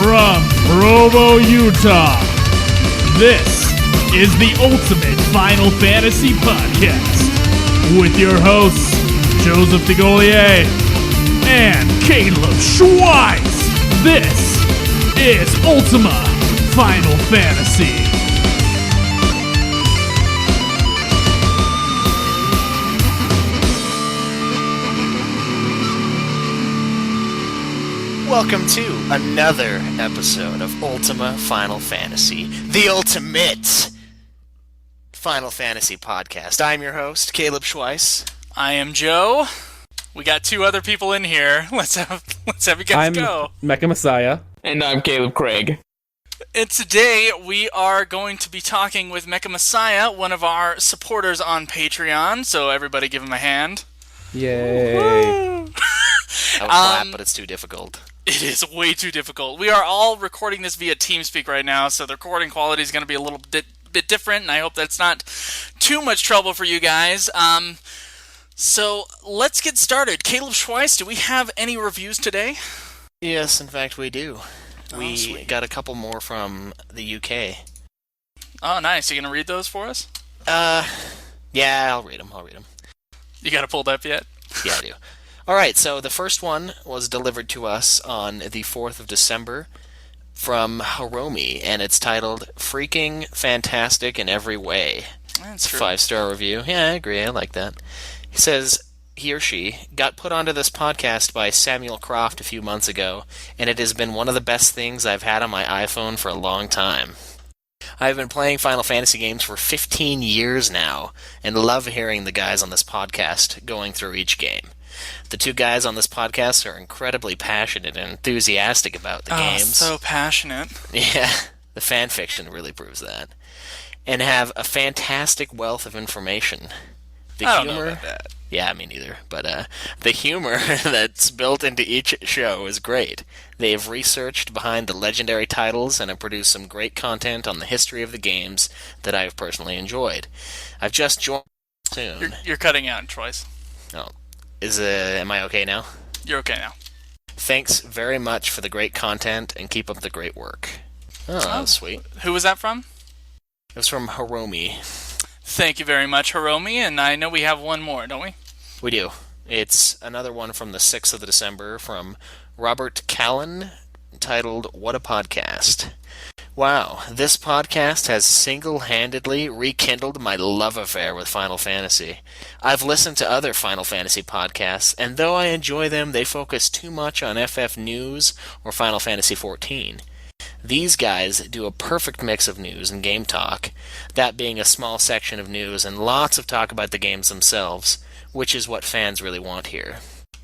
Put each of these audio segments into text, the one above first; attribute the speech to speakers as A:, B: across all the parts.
A: from Provo, Utah, this is the Ultimate Final Fantasy Podcast with your hosts, Joseph DeGolier and Caleb Schweiss. This is Ultima Final Fantasy.
B: Welcome to another episode of Ultima Final Fantasy, the Ultimate Final Fantasy Podcast. I'm your host, Caleb Schweiss.
C: I am Joe. We got two other people in here. Let's have you guys go.
D: I'm MechaMessiah.
E: And I'm Caleb Craig.
C: And today we are going to be talking with MechaMessiah, one of our supporters on Patreon. So everybody give him a hand.
D: Yay.
B: I would clap, but it's too difficult.
C: It is way too difficult. We are all recording this via TeamSpeak right now, so the recording quality is going to be a little bit different, and I hope that's not too much trouble for you guys. So let's get started. Caleb Schweiss, do we have any reviews today?
B: Yes, in fact, we do. We
C: sweet.
B: got a couple more from the UK.
C: Oh, nice. You going to read those for us?
B: Yeah, I'll read them.
C: You got it pulled up yet?
B: Yeah, I do. Alright, so the first one was delivered to us on the 4th of December from Hiromi, and it's titled Freaking Fantastic in Every Way.
C: That's
B: It's a
C: true.
B: 5-star review. Yeah, I agree, I like that. He says, he or she got put onto this podcast by Samuel Croft a few months ago, and it has been one of the best things I've had on my iPhone for a long time. I've been playing Final Fantasy games for 15 years now, and love hearing the guys on this podcast going through each game. The two guys on this podcast are incredibly passionate and enthusiastic about the games.
C: So passionate.
B: Yeah, the fan fiction really proves that. And have a fantastic wealth of information. The
C: I don't
B: humor,
C: know about that.
B: Yeah, me neither. But the humor that's built into each show is great. They have researched behind the legendary titles and have produced some great content on the history of the games that I have personally enjoyed. I've just joined soon.
C: You're cutting out twice.
B: Oh, am I okay now?
C: You're okay now.
B: Thanks very much for the great content and keep up the great work. Oh, that was sweet.
C: Who was that from?
B: It was from Hiromi.
C: Thank you very much, Hiromi, and I know we have one more, don't we?
B: We do. It's another one from the 6th of December from Robert Callan, titled What a Podcast. Wow, this podcast has single-handedly rekindled my love affair with Final Fantasy. I've listened to other Final Fantasy podcasts, and though I enjoy them, they focus too much on FF News or Final Fantasy XIV. These guys do a perfect mix of news and game talk, that being a small section of news and lots of talk about the games themselves, which is what fans really want here.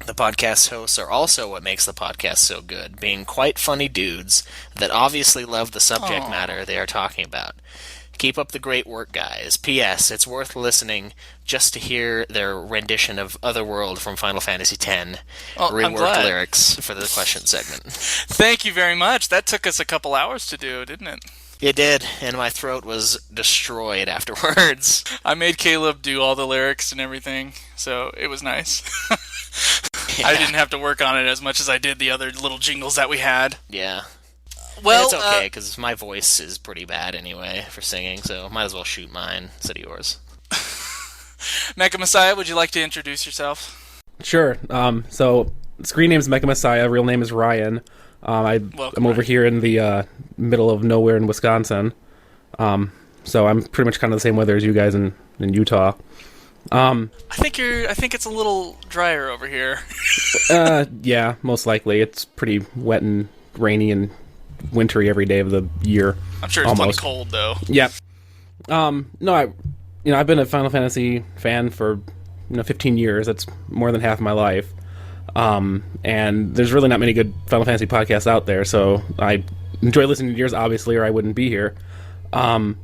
B: The podcast hosts are also what makes the podcast so good, being quite funny dudes that obviously love the subject matter they are talking about. Keep up the great work, guys. P.S. It's worth listening just to hear their rendition of Otherworld from Final Fantasy X. Reworked lyrics for the question segment.
C: Thank you very much. That took us a couple hours to do, didn't it?
B: It did, and my throat was destroyed afterwards.
C: I made Caleb do all the lyrics and everything, so it was nice.
B: Yeah.
C: I didn't have to work on it as much as I did the other little jingles that we had.
B: Yeah.
C: Well,
B: and it's okay, because my voice is pretty bad anyway for singing, so might as well shoot mine instead of yours.
C: MechaMessiah, would you like to introduce yourself?
D: Sure. So, screen name's MechaMessiah, real name is Ryan. I'm over here in the middle of nowhere in Wisconsin. So I'm pretty much kind of the same weather as you guys in Utah.
C: I think it's a little drier over here.
D: Yeah, most likely. It's pretty wet and rainy and wintry every day of the year.
C: I'm sure it's plenty cold though.
D: Yeah. No, I've been a Final Fantasy fan for 15 years. That's more than half my life. And there's really not many good Final Fantasy podcasts out there, so I enjoy listening to yours, obviously, or I wouldn't be here. And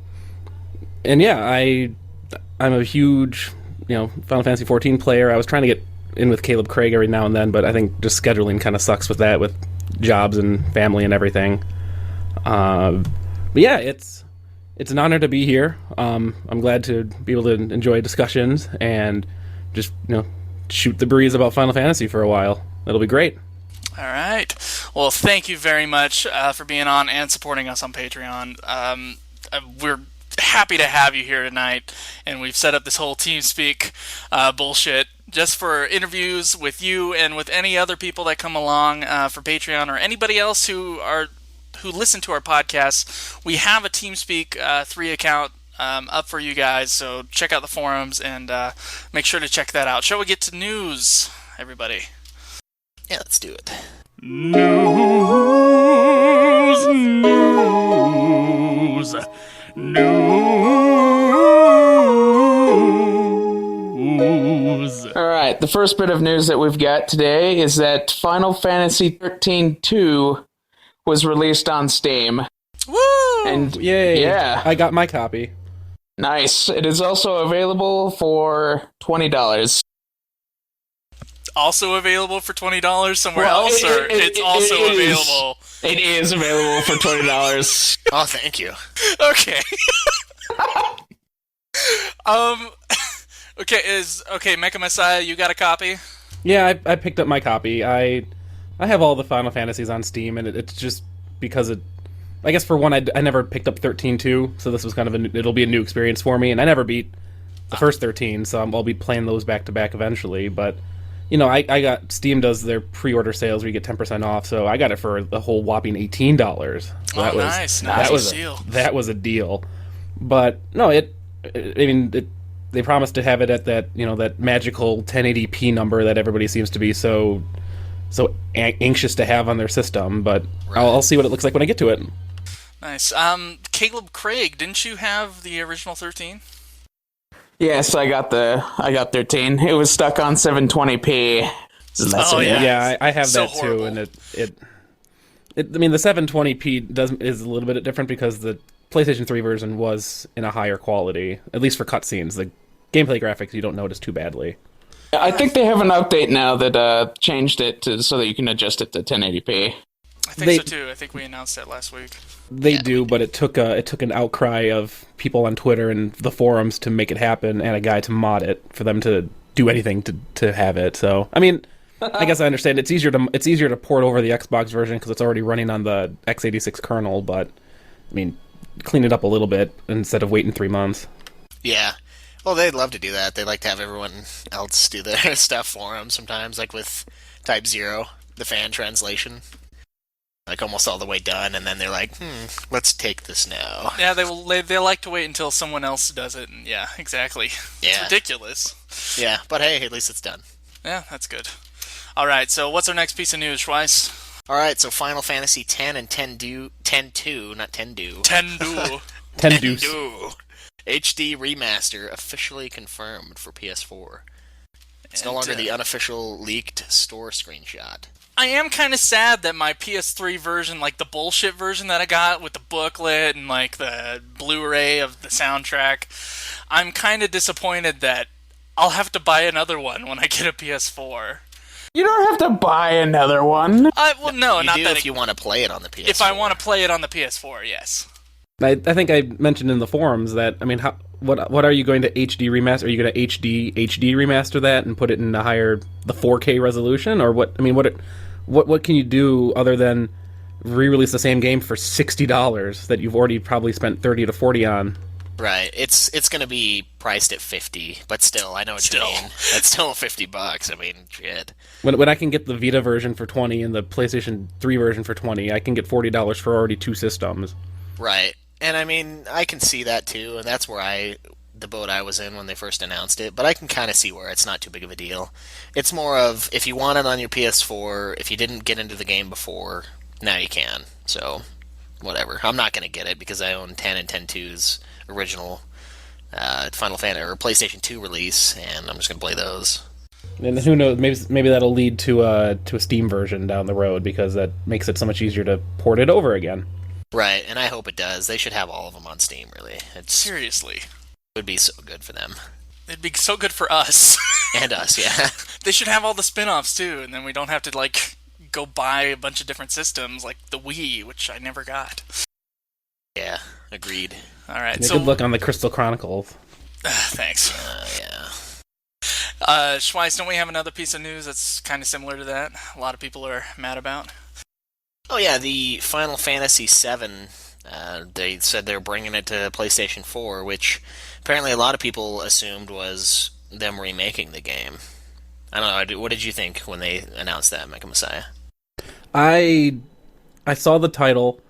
D: yeah, I'm a huge, Final Fantasy 14 player. I was trying to get in with Caleb Craig every now and then, but I think just scheduling kind of sucks with that, with jobs and family and everything. But yeah, it's an honor to be here. I'm glad to be able to enjoy discussions and just, shoot the breeze about Final Fantasy for a while. That'll be great.
C: All right. Well, thank you very much for being on and supporting us on Patreon. We're happy to have you here tonight, and we've set up this whole TeamSpeak bullshit just for interviews with you and with any other people that come along for Patreon or anybody else who listen to our podcasts. We have a TeamSpeak 3 account up for you guys, so check out the forums and make sure to check that out. Shall we get to news, everybody?
B: Yeah, let's do it.
A: News.
E: All right, the first bit of news that we've got today is that Final Fantasy 13-2 was released on Steam.
C: Woo!
E: And
D: Yay!
E: yeah,
D: I got my copy.
E: nice. It is also available for $20.
C: Also available for $20 somewhere else, or it's also available?
E: It is available for $20.
B: Oh, thank you.
C: Okay. Okay, MechaMessiah, you got a copy?
D: Yeah, I picked up my copy. I have all the Final Fantasies on Steam, and it's just because I guess for one, I never picked up 13-2, so this was kind of it'll be a new experience for me, and I never beat the first 13, so I'll be playing those back to back eventually. But I got Steam does their pre-order sales where you get 10% off, so I got it for the whole whopping $18. So
C: Nice deal.
D: That was a deal. But no, they promised to have it at that that magical 1080p number that everybody seems to be so anxious to have on their system. But
B: Right.
D: I'll see what it looks like when I get to it.
C: Nice. Caleb Craig, didn't you have the original 13?
E: Yes, I got 13. It was stuck on 720p. So that's
C: Oh,
E: it.
C: yeah.
D: I have
C: So
D: that
C: horrible.
D: too, and I mean the 720p is a little bit different because the PlayStation 3 version was in a higher quality, at least for cutscenes. The gameplay graphics you don't notice too badly.
E: I think they have an update now that changed it so that you can adjust it to 1080p.
C: I think so too. I think we announced that last week.
D: They do, but it took an outcry of people on Twitter and the forums to make it happen, and a guy to mod it for them to do anything to have it. So, I mean, I guess I understand it's easier to port over the Xbox version because it's already running on the x86 kernel. But I mean, clean it up a little bit instead of waiting 3 months.
B: Yeah. Well, they'd love to do that. They like to have everyone else do their stuff for them sometimes, like with Type 0, the fan translation. Like almost all the way done, and then they're like, let's take this now.
C: Yeah, they like to wait until someone else does it, and yeah, exactly.
B: Yeah.
C: It's ridiculous.
B: Yeah, but hey, at least it's done.
C: Yeah, that's good. All right, so what's our next piece of news, Schweiss?
B: Alright, so Final Fantasy X and 10-2, not Tendu.
C: Tendu.
D: Tendu.
B: HD Remaster officially confirmed for PS4. It's no longer the unofficial leaked store screenshot.
C: I am kind of sad that my PS3 version, like the bullshit version that I got with the booklet and like the Blu-ray of the soundtrack, I'm kind of disappointed that I'll have to buy another one when I get a PS4.
E: You don't have to buy another one.
C: Well, no,
B: You
C: not
B: do
C: that
B: if you want to play it on the PS4.
C: if I want to play it on the PS4, yes.
D: I think I mentioned in the forums that what are you going to HD remaster? Are you going to HD remaster that and put it in the 4K resolution, or what? I mean, what can you do other than re-release the same game for $60 that you've already probably spent $30 to $40 on?
B: Right, it's going to be priced at $50, but still, I know what you mean. That's still $50. I mean, shit.
D: When I can get the Vita version for $20 and the PlayStation 3 version for $20, I can get $40 for already 2 systems.
B: Right, and I mean, I can see that too, and that's where the boat I was in when they first announced it, but I can kind of see where it's not too big of a deal. It's more of, if you want it on your PS4, if you didn't get into the game before, now you can. So, whatever. I'm not going to get it because I own 10 and 10-2's original Final Fantasy or PlayStation 2 release, and I'm just going to play those.
D: And who knows, maybe that'll lead to a Steam version down the road because that makes it so much easier to port it over again.
B: Right, and I hope it does. They should have all of them on Steam, really.
C: Seriously.
B: It would be so good for them.
C: It'd be so good for us.
B: And us, yeah.
C: They should have all the spin-offs, too, and then we don't have to, like, go buy a bunch of different systems, like the Wii, which I never got.
B: Yeah, agreed.
C: All right,
D: Yeah,
C: so...
D: good luck on the Crystal Chronicles.
C: Thanks.
B: Yeah.
C: Schweiss, don't we have another piece of news that's kind of similar to that? A lot of people are mad about.
B: yeah, the Final Fantasy VII. They said they're bringing it to PlayStation 4, which apparently a lot of people assumed was them remaking the game. I don't know. What did you think when they announced that, MechaMessiah?
D: I saw the title,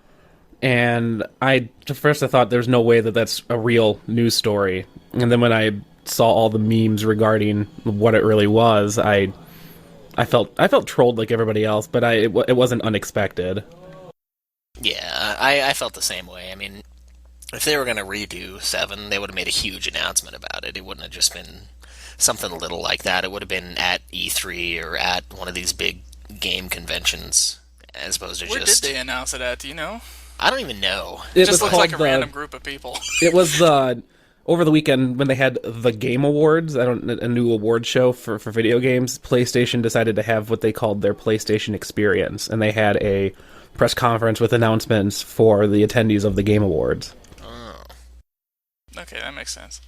D: and at first I thought there's no way that that's a real news story. And then when I saw all the memes regarding what it really was, I felt trolled like everybody else, but it wasn't unexpected.
B: Yeah, I felt the same way. I mean, if they were going to redo 7, they would have made a huge announcement about it. It wouldn't have just been something little like that. It would have been at E3 or at one of these big game conventions, as opposed to
C: Where
B: just...
C: did they announce it at? Do you know?
B: I don't even know.
C: It just looks like a random group of people.
D: It was over the weekend when they had the Game Awards, a new award show for video games. PlayStation decided to have what they called their PlayStation Experience, and they had a press conference with announcements for the attendees of the Game Awards.
B: Oh.
C: Okay, that makes sense.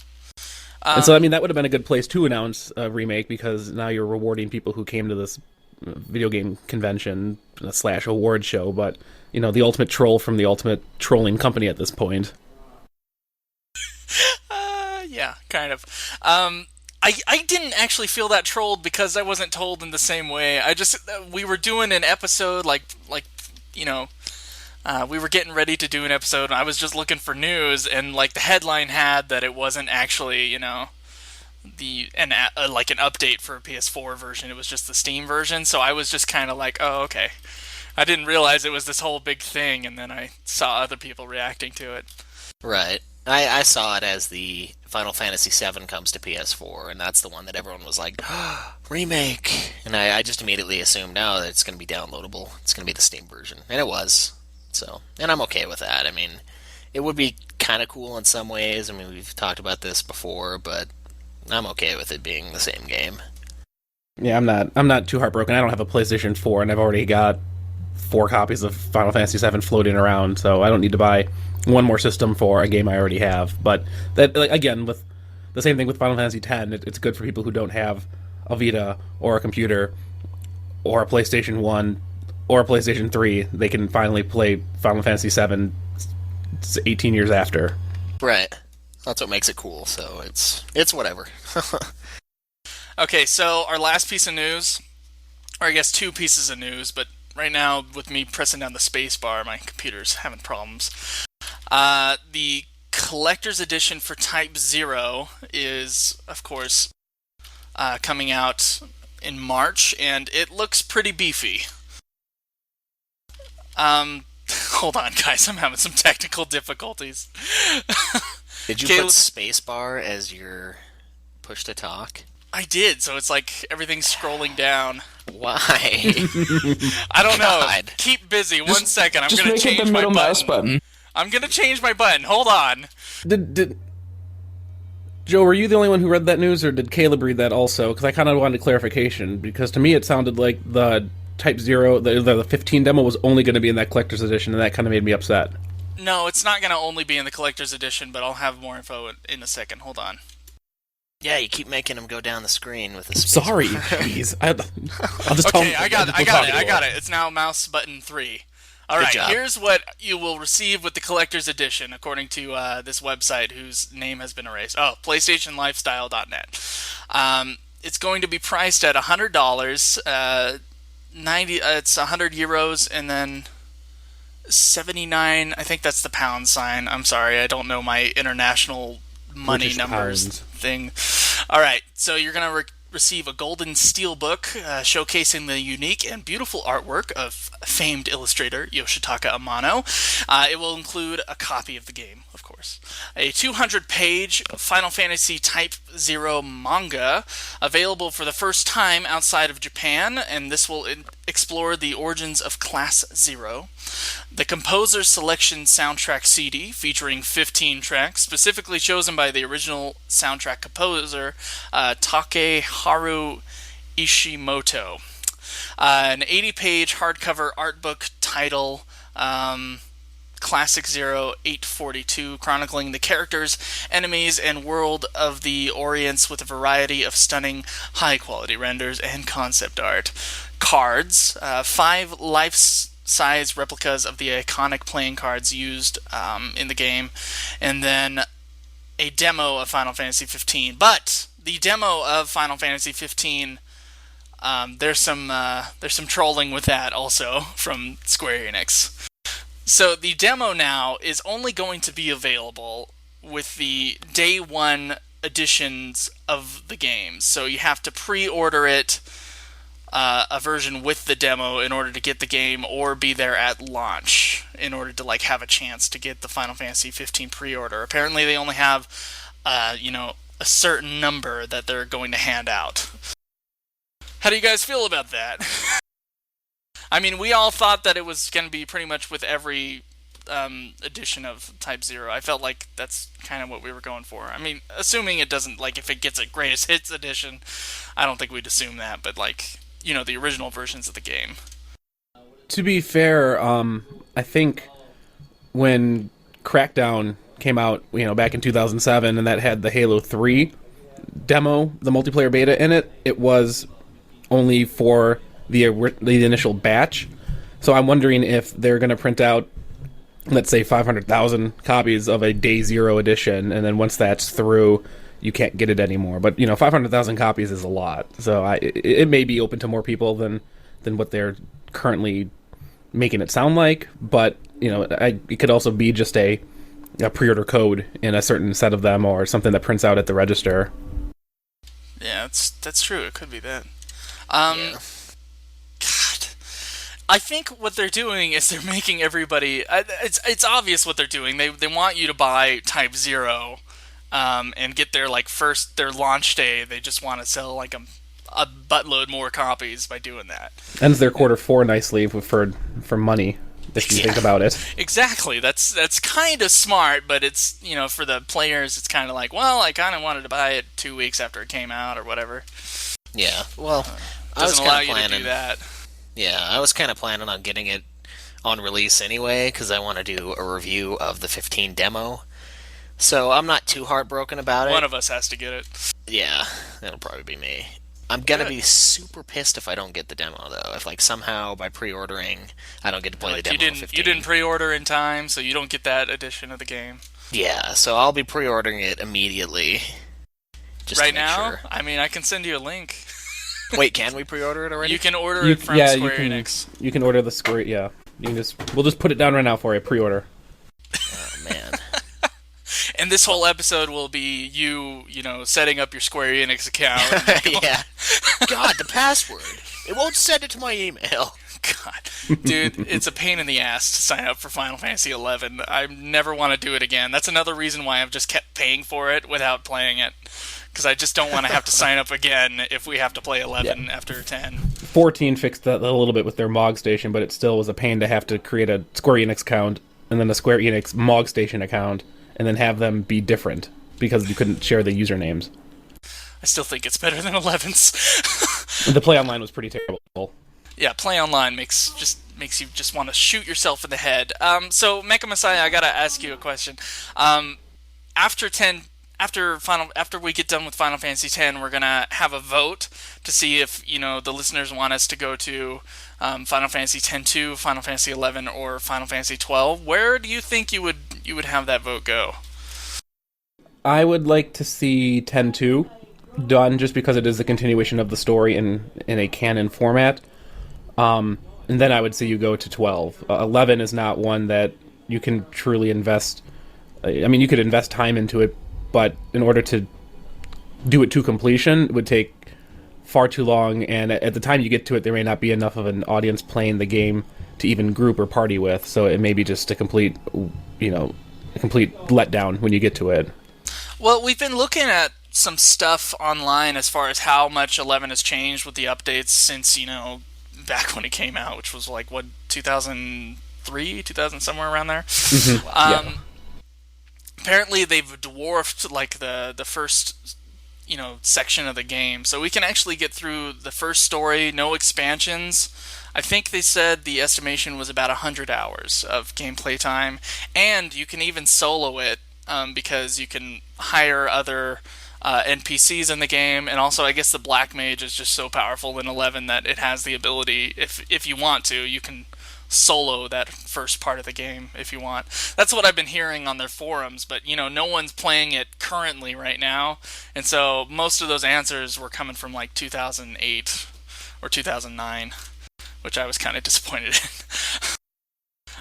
D: And so, I mean, that would have been a good place to announce a remake, because now you're rewarding people who came to this video game convention / award show, but, the ultimate troll from the ultimate trolling company at this point.
C: Yeah, kind of. I didn't actually feel that trolled because I wasn't told in the same way. We were doing an episode, we were getting ready to do an episode, and I was just looking for news, and, the headline had that it wasn't actually, an update for a PS4 version. It was just the Steam version, so I was just kind of like, oh, okay. I didn't realize it was this whole big thing, and then I saw other people reacting to it.
B: Right. I saw it as the Final Fantasy VII comes to PS4, and that's the one that everyone was like, remake! And I just immediately assumed, no, that it's going to be downloadable. It's going to be the Steam version. And it was. So, and I'm okay with that. I mean, it would be kind of cool in some ways. I mean, we've talked about this before, but I'm okay with it being the same game.
D: Yeah, I'm not too heartbroken. I don't have a PlayStation 4, and I've already got 4 copies of Final Fantasy VII floating around, so I don't need to buy one more system for a game I already have. But that, again, with the same thing with Final Fantasy X, it's good for people who don't have a Vita or a computer or a PlayStation 1 or a PlayStation 3. They can finally play Final Fantasy VII 18 years after.
B: Right. That's what makes it cool, so it's whatever.
C: Okay, so our last piece of news, or I guess 2 pieces of news, but right now, with me pressing down the space bar, my computer's having problems. The collector's edition for Type 0 is, of course, coming out in March, and it looks pretty beefy. Hold on, guys, I'm having some technical difficulties.
B: Did you put spacebar as your push to talk?
C: I did, so it's like everything's scrolling down.
B: Why?
C: I don't know.
B: God.
C: Keep busy. 1 second. I'm
E: Just
C: going to
E: make it
C: change
E: the
C: my
E: middle mouse
C: button.
E: button.
C: I'm going to change my button. Hold on.
D: Did Joe, were you the only one who read that news, or did Caleb read that also? Because I kind of wanted clarification, because to me it sounded like the Type 0, the 15 demo was only going to be in that collector's edition, and that kind of made me upset.
C: No, it's not going to only be in the collector's edition, but I'll have more info in a second. Hold on.
B: Yeah, you keep making him go down the screen with the space.
D: Sorry, jeez. I'll just tell him.
C: Okay, I got it. It's now mouse button 3. All right, here's what you will receive with the collector's edition, according to this website whose name has been erased. Oh, PlayStationLifestyle.net. It's going to be priced at $100, 90. It's 100 euros, and then 79. I think that's the pound sign. I'm sorry, I don't know my international money
D: British
C: numbers
D: pounds.
C: thing. All right, so you're gonna receive a golden steelbook showcasing the unique and beautiful artwork of famed illustrator Yoshitaka Amano. It will include a copy of the game, of course. A 200-page Final Fantasy Type 0 manga available for the first time outside of Japan, and this will explore the origins of Class 0. The Composer's Selection soundtrack CD featuring 15 tracks, specifically chosen by the original soundtrack composer Takeharu Ishimoto. An 80-page hardcover art book title Classic 0 842, chronicling the characters, enemies, and world of the Orients with a variety of stunning, high-quality renders and concept art. Cards, 5 life size replicas of the iconic playing cards used in the game, and then a demo of Final Fantasy 15. But the demo of Final Fantasy 15, there's some trolling with that also from Square Enix. So the demo now is only going to be available with the day one editions of the game. So you have to pre-order it, a version with the demo, in order to get the game, or be there at launch in order to have a chance to get the Final Fantasy 15 pre-order. Apparently they only have a certain number that they're going to hand out. How do you guys feel about that? I mean, we all thought that it was going to be pretty much with every edition of Type 0. I felt like that's kind of what we were going for. I mean, assuming it doesn't, if it gets a Greatest Hits edition, I don't think we'd assume that, but, the original versions of the game.
D: To be fair, I think when Crackdown came out, back in 2007, and that had the Halo 3 demo, the multiplayer beta in it, it was only for the initial batch. So I'm wondering if they're going to print out, let's say, 500,000 copies of a Day Zero edition, and then once that's through, you can't get it anymore. But 500,000 copies is a lot, so it may be open to more people than what they're currently making it sound like. But it could also be just a pre-order code in a certain set of them, or something that prints out at the register.
C: Yeah, that's true. It could be that.
B: Yeah.
C: God, I think what they're doing is they're making everybody. It's obvious what they're doing. They want you to buy Type 0, and get their their launch day. They just want to sell a buttload more copies by doing that.
D: Ends their quarter 4 nicely for money, if you think about it.
C: Exactly. That's kind of smart, but it's for the players, it's kind of well, I kind of wanted to buy it 2 weeks after it came out or whatever.
B: Yeah, well, I was
C: Doesn't allow
B: kind of
C: you
B: planning.
C: to do that.
B: Yeah, I was kind of planning on getting it on release anyway, because I want to do a review of the 15 demo. So I'm not too heartbroken about it.
C: One of us has to get it.
B: Yeah, that'll probably be me. I'm gonna be super pissed if I don't get the demo, though. If somehow by pre-ordering I don't get to play the demo.
C: You didn't pre-order in time, so you don't get that edition of the game.
B: Yeah, so I'll be pre-ordering it immediately. Just
C: right
B: to make
C: now,
B: sure.
C: I mean, I can send you a link.
B: Wait, can we pre-order it already?
C: You can order it from Square Enix.
D: You can order the Square. Yeah, we'll just put it down right now for you. Pre-order.
B: Oh man.
C: And this whole episode will be you setting up your Square Enix account.
B: Yeah. God, the password. It won't send it to my email.
C: God, dude, it's a pain in the ass to sign up for Final Fantasy 11. I never want to do it again. That's another reason why I've just kept paying for it without playing it. Because I just don't want to have to sign up again if we have to play 11 after 10.
D: 14 fixed that a little bit with their MOG station, but it still was a pain to have to create a Square Enix account, and then a Square Enix MOG station account, and then have them be different, because you couldn't share the usernames.
C: I still think it's better than 11's.
D: The play online was pretty terrible.
C: Yeah, play online makes you just want to shoot yourself in the head. So MechaMessiah, I gotta ask you a question. After we get done with Final Fantasy X, we're gonna have a vote to see if the listeners want us to go to Final Fantasy X-2, Final Fantasy 11, or Final Fantasy 12. Where do you think you would have that vote go?
D: I would like to see 10-2 done, just because it is a continuation of the story in a canon format. And then I would say you go to 12. 11 is not one that you can truly invest. I mean, you could invest time into it, but in order to do it to completion, it would take far too long, and at the time you get to it, there may not be enough of an audience playing the game to even group or party with, so it may be just a complete letdown when you get to it. Well,
C: we've been looking at some stuff online as far as how much 11 has changed with the updates since, back when it came out, which was 2003, 2000, somewhere around there.
D: Mm-hmm.
C: Apparently they've dwarfed the first section of the game, so we can actually get through the first story, no expansions. I think they said the estimation was about 100 hours of gameplay time, and you can even solo it because you can hire other NPCs in the game, and also I guess the Black Mage is just so powerful in 11 that it has the ability, if you want to, you can solo that first part of the game if you want. That's what I've been hearing on their forums, but no one's playing it currently right now, and so most of those answers were coming from like 2008 or 2009, which I was kind of disappointed in.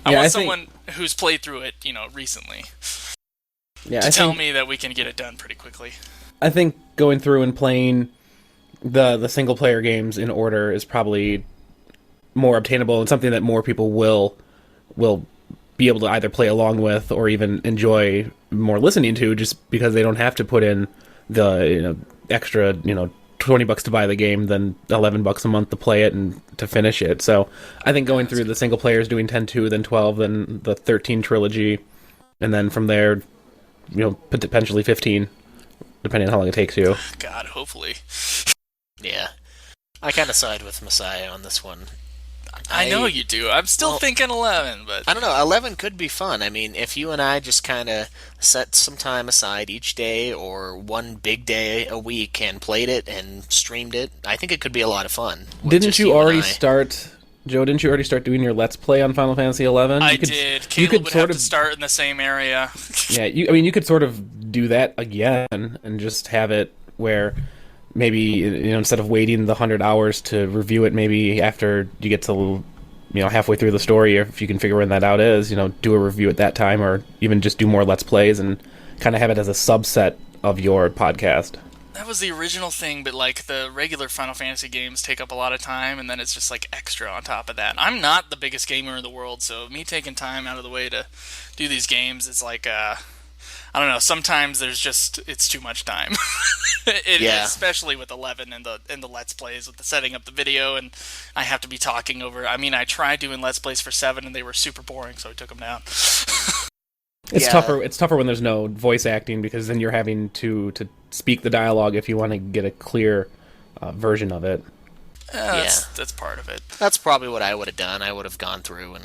C: I want someone who's played through it, recently, to tell me that we can get it done pretty quickly.
D: I think going through and playing the single player games in order is probably more obtainable and something that more people will be able to either play along with or even enjoy more listening to, just because they don't have to put in the extra $20 to buy the game than $11 a month to play it and to finish it. So I think going through the single players, doing 10-2, then 12, then the 13 trilogy, and then from there, potentially 15, depending on how long it takes you.
C: God, hopefully.
B: Yeah. I kind of side with Messiah on this one.
C: I know you do. I'm still thinking 11, but...
B: I don't know. 11 could be fun. I mean, if you and I just kind of set some time aside each day or one big day a week and played it and streamed it, I think it could be a lot of fun.
D: Didn't you already start... Joe, didn't you already start doing your Let's Play on Final Fantasy XI?
C: I did. Caleb would have to start in the same area.
D: Yeah, you could sort of do that again and just have it where... Maybe instead of waiting the 100 hours to review it, maybe after you get to halfway through the story, or if you can figure when that out is, do a review at that time, or even just do more Let's Plays and kind of have it as a subset of your podcast.
C: That was the original thing, but like the regular Final Fantasy games take up a lot of time, and then it's just like extra on top of that. I'm not the biggest gamer in the world, so me taking time out of the way to do these games is like I don't know. Sometimes it's too much time. Especially with 11 and the Let's Plays with the setting up the video, and I have to be talking over. I mean, I tried doing Let's Plays for 7, and they were super boring, so I took them down.
D: It's tougher. It's tougher when there's no voice acting, because then you're having to speak the dialogue if you want to get a clear version of it.
C: That's part of it.
B: That's probably what I would have done. I would have gone through and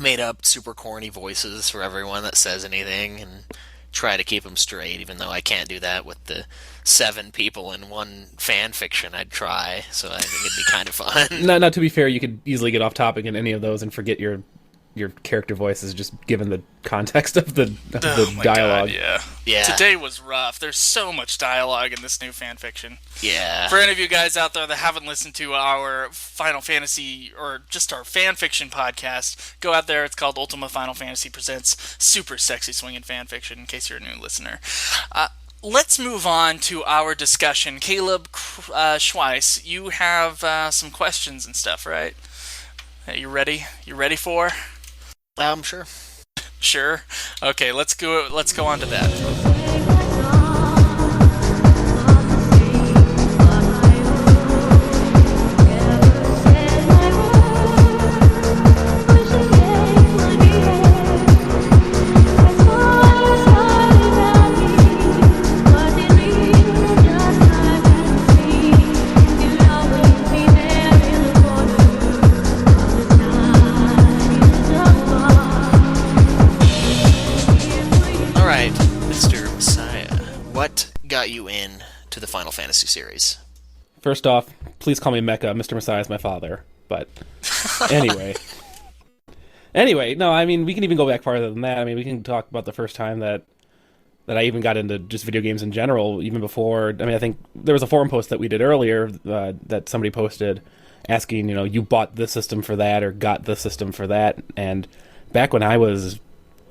B: made up super corny voices for everyone that says anything and try to keep them straight, even though I can't do that with the 7 people in one fan fiction. I'd try, so I think it'd be kind of fun.
D: Now, to be fair, you could easily get off topic in any of those and forget your character voices, just given the context of the dialogue.
C: God, yeah. Today was rough. There's so much dialogue in this new fan fiction.
B: Yeah.
C: For any of you guys out there that haven't listened to our Final Fantasy, or just our fan fiction podcast, go out there. It's called Ultima Final Fantasy Presents Super Sexy Swinging Fan Fiction, in case you're a new listener. Let's move on to our discussion. Caleb Schweiss, you have some questions and stuff, right? Are you ready? You ready for?
B: Sure.
C: Sure? Okay, let's go on to that.
B: Got you in to the Final Fantasy series?
D: First off, please call me Mecha. Mr. Messiah is my father. But anyway. No, I mean, we can even go back farther than that. I mean, we can talk about the first time that I even got into just video games in general, even before. I mean, I think there was a forum post that we did earlier that somebody posted asking, you bought this system for that or got this system for that. And back when I was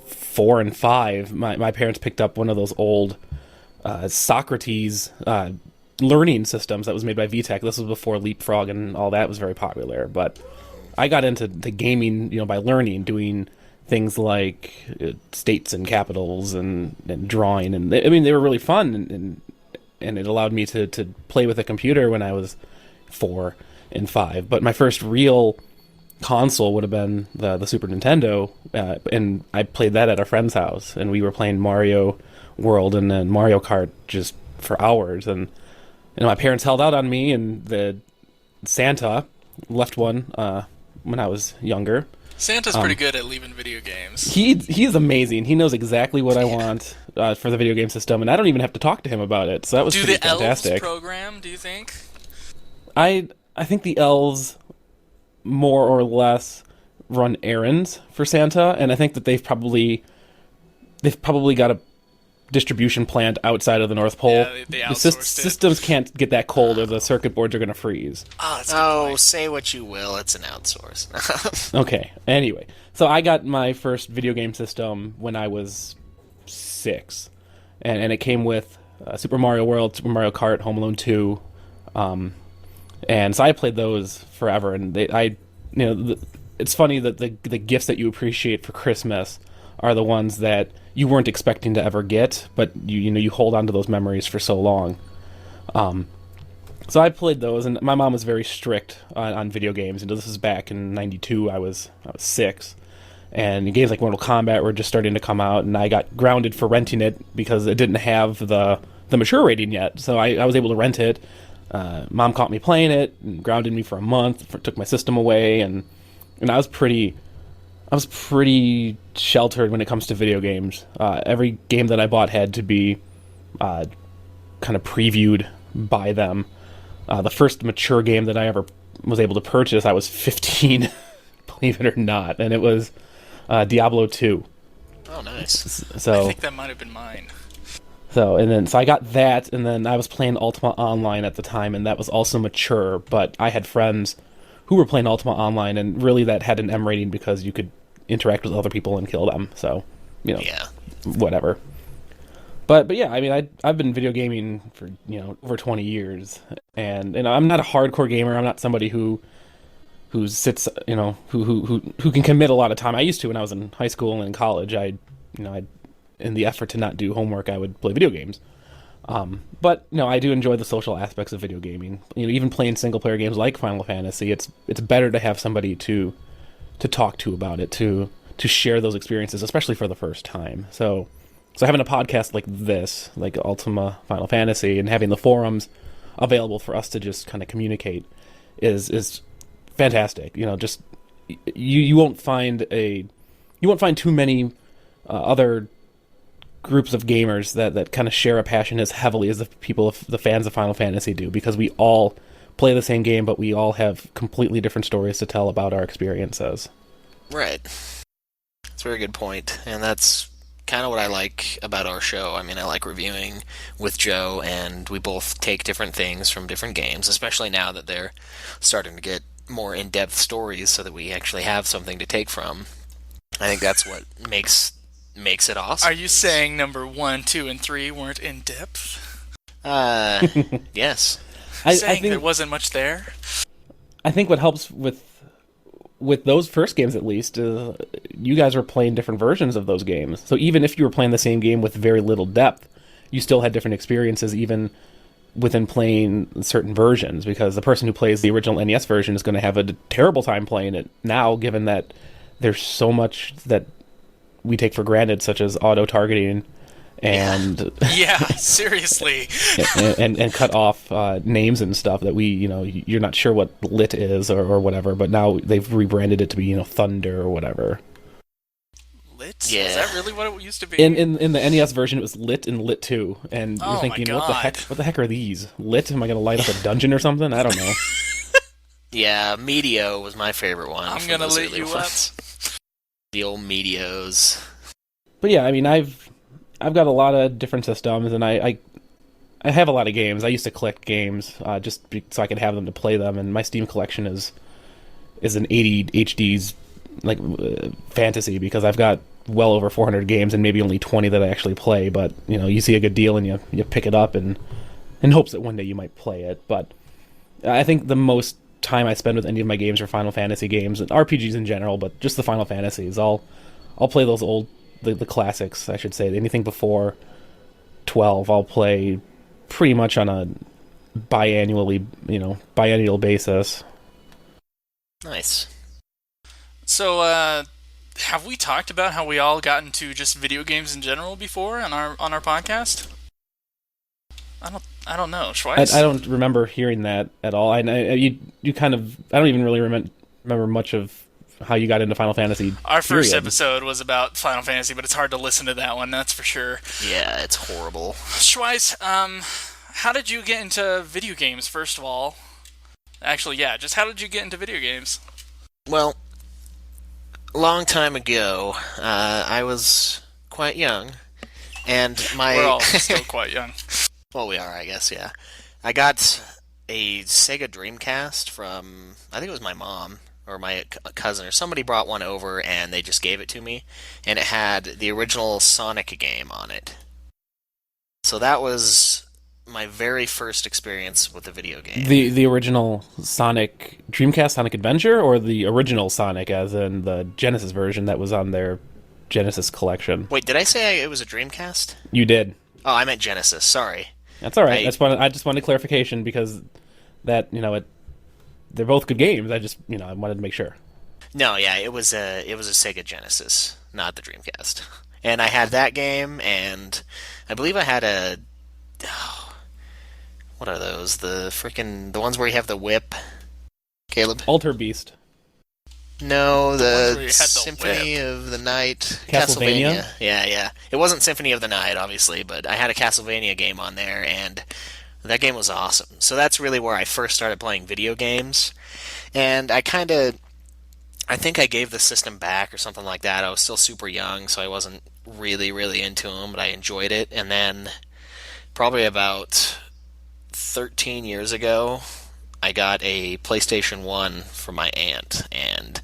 D: 4 and 5, my parents picked up one of those old Socrates learning systems that was made by VTech. This was before Leapfrog and all that was very popular. But I got into the gaming, by learning, doing things like states and capitals and drawing. And they were really fun, and it allowed me to play with a computer when I was 4 and 5. But my first real console would have been the Super Nintendo, and I played that at a friend's house, and we were playing Mario World and then Mario Kart just for hours. And my parents held out on me, and the Santa left one when I was younger.
C: Santa's pretty good at leaving video games.
D: He's amazing. He knows exactly what I want for the video game system, and I don't even have to talk to him about it. So that was pretty fantastic.
C: Do the elves program, do you think?
D: I think the elves more or less run errands for Santa, and I think that they've probably got a distribution plant outside of the North Pole.
C: Yeah, they outsourced it.
D: Systems can't get that cold, or the circuit boards are going to freeze.
C: That's a good point.
B: Say what you will. It's an outsource.
D: Okay. Anyway, so I got my first video game system when I was 6, and it came with Super Mario World, Super Mario Kart, Home Alone 2, and so I played those forever. And it's funny that the gifts that you appreciate for Christmas are the ones that you weren't expecting to ever get, but you hold on to those memories for so long. So I played those, and my mom was very strict on video games. And this was back in '92. I was 6, and games like Mortal Kombat were just starting to come out, and I got grounded for renting it because it didn't have the mature rating yet. So I was able to rent it. Mom caught me playing it and grounded me for a month. Took my system away, and I was pretty sheltered when it comes to video games. Every game that I bought had to be kind of previewed by them. The first mature game that I ever was able to purchase, I was 15, believe it or not, and it was Diablo 2.
B: Oh, nice.
D: So
C: I think that might have been mine.
D: So I got that, and then I was playing Ultima Online at the time, and that was also mature, but I had friends who were playing Ultima Online, and really that had an M rating because you could interact with other people and kill them. So, whatever. But yeah, I mean, I've been video gaming for over 20 years, and I'm not a hardcore gamer. I'm not somebody who sits who can commit a lot of time. I used to when I was in high school and in college. I in the effort to not do homework, I would play video games. But I do enjoy the social aspects of video gaming. Even playing single player games like Final Fantasy, it's better to have somebody to talk to about it, to share those experiences, especially for the first time. So having a podcast like this, like Ultima Final Fantasy, and having the forums available for us to just kind of communicate is fantastic. Just you won't find too many other groups of gamers that kind of share a passion as heavily as the fans of Final Fantasy do, because we all play the same game, but we all have completely different stories to tell about our experiences.
B: Right. That's a very good point, and that's kind of what I like about our show. I mean, I like reviewing with Joe, and we both take different things from different games, especially now that they're starting to get more in-depth stories so that we actually have something to take from. I think that's what makes it awesome.
C: Are you saying number 1, 2, and 3 weren't in depth?
B: Yes.
D: I
C: think
D: think
C: there wasn't much there?
D: I think what helps with those first games, at least, you guys were playing different versions of those games. So even if you were playing the same game with very little depth, you still had different experiences, even within playing certain versions, because the person who plays the original NES version is going to have a terrible time playing it now, given that there's so much that we take for granted, such as auto-targeting and
C: yeah, seriously,
D: and cut off names and stuff that you're not sure what lit is or whatever, but now they've rebranded it to be Thunder or whatever.
C: Lit?
B: Yeah.
C: Is that really what it used to be?
D: In the NES version, it was Lit and Lit 2, and you're thinking,
C: my
D: what the heck are these? Lit? Am I going to light up a dungeon or something? I don't know.
B: Yeah, Medio was my favorite one.
C: I'm going to lit you up.
B: The old Medios.
D: But yeah, I mean, I've got a lot of different systems, and I have a lot of games. I used to collect games so I could have them to play them, and my Steam collection is an 80 HD's fantasy, because I've got well over 400 games and maybe only 20 that I actually play. But you see a good deal and you pick it up and in hopes that one day you might play it. But I think the most time I spend with any of my games are Final Fantasy games and RPGs in general, but just the Final Fantasies. I'll play those old the classics, I should say. Anything before 12, I'll play pretty much on a biannual basis.
B: Nice.
C: So, have we talked about how we all got into just video games in general before on our podcast? I don't know. Schweiss?
D: I don't remember hearing that at all. I don't even really remember much of how you got into Final Fantasy.
C: Our first episode was about Final Fantasy, but it's hard to listen to that one, that's for sure.
B: Yeah, it's horrible.
C: Schweiss, how did you get into video games, first of all? Actually, yeah, just how did you get into video games?
B: Well, A long time ago, I was quite young, and
C: We're all still quite young.
B: well, we are, I guess, yeah. I got a Sega Dreamcast from, I think it was my mom or my cousin or somebody brought one over and they just gave it to me, and it had the original Sonic game on it. So that was my very first experience with a video game.
D: The original Sonic Dreamcast Sonic Adventure, or the original Sonic, as in the Genesis version that was on their Genesis collection?
B: Wait, did I say it was a Dreamcast?
D: You did.
B: Oh, I meant Genesis. Sorry.
D: That's all right. I just wanted clarification because that they're both good games. I wanted to make sure.
B: No, yeah, it was a Sega Genesis, not the Dreamcast. And I had that game, and I believe I had a what are those? The ones where you have the whip, Caleb?
D: Alter Beast.
B: No,
C: ones where you
B: the
C: had the
B: Symphony of the Night.
D: Castlevania?
B: Yeah. It wasn't Symphony of the Night, obviously, but I had a Castlevania game on there, and that game was awesome. So that's really where I first started playing video games. And I think I gave the system back or something like that. I was still super young, so I wasn't really, really into them, but I enjoyed it. And then probably about 13 years ago, I got a PlayStation 1 from my aunt, and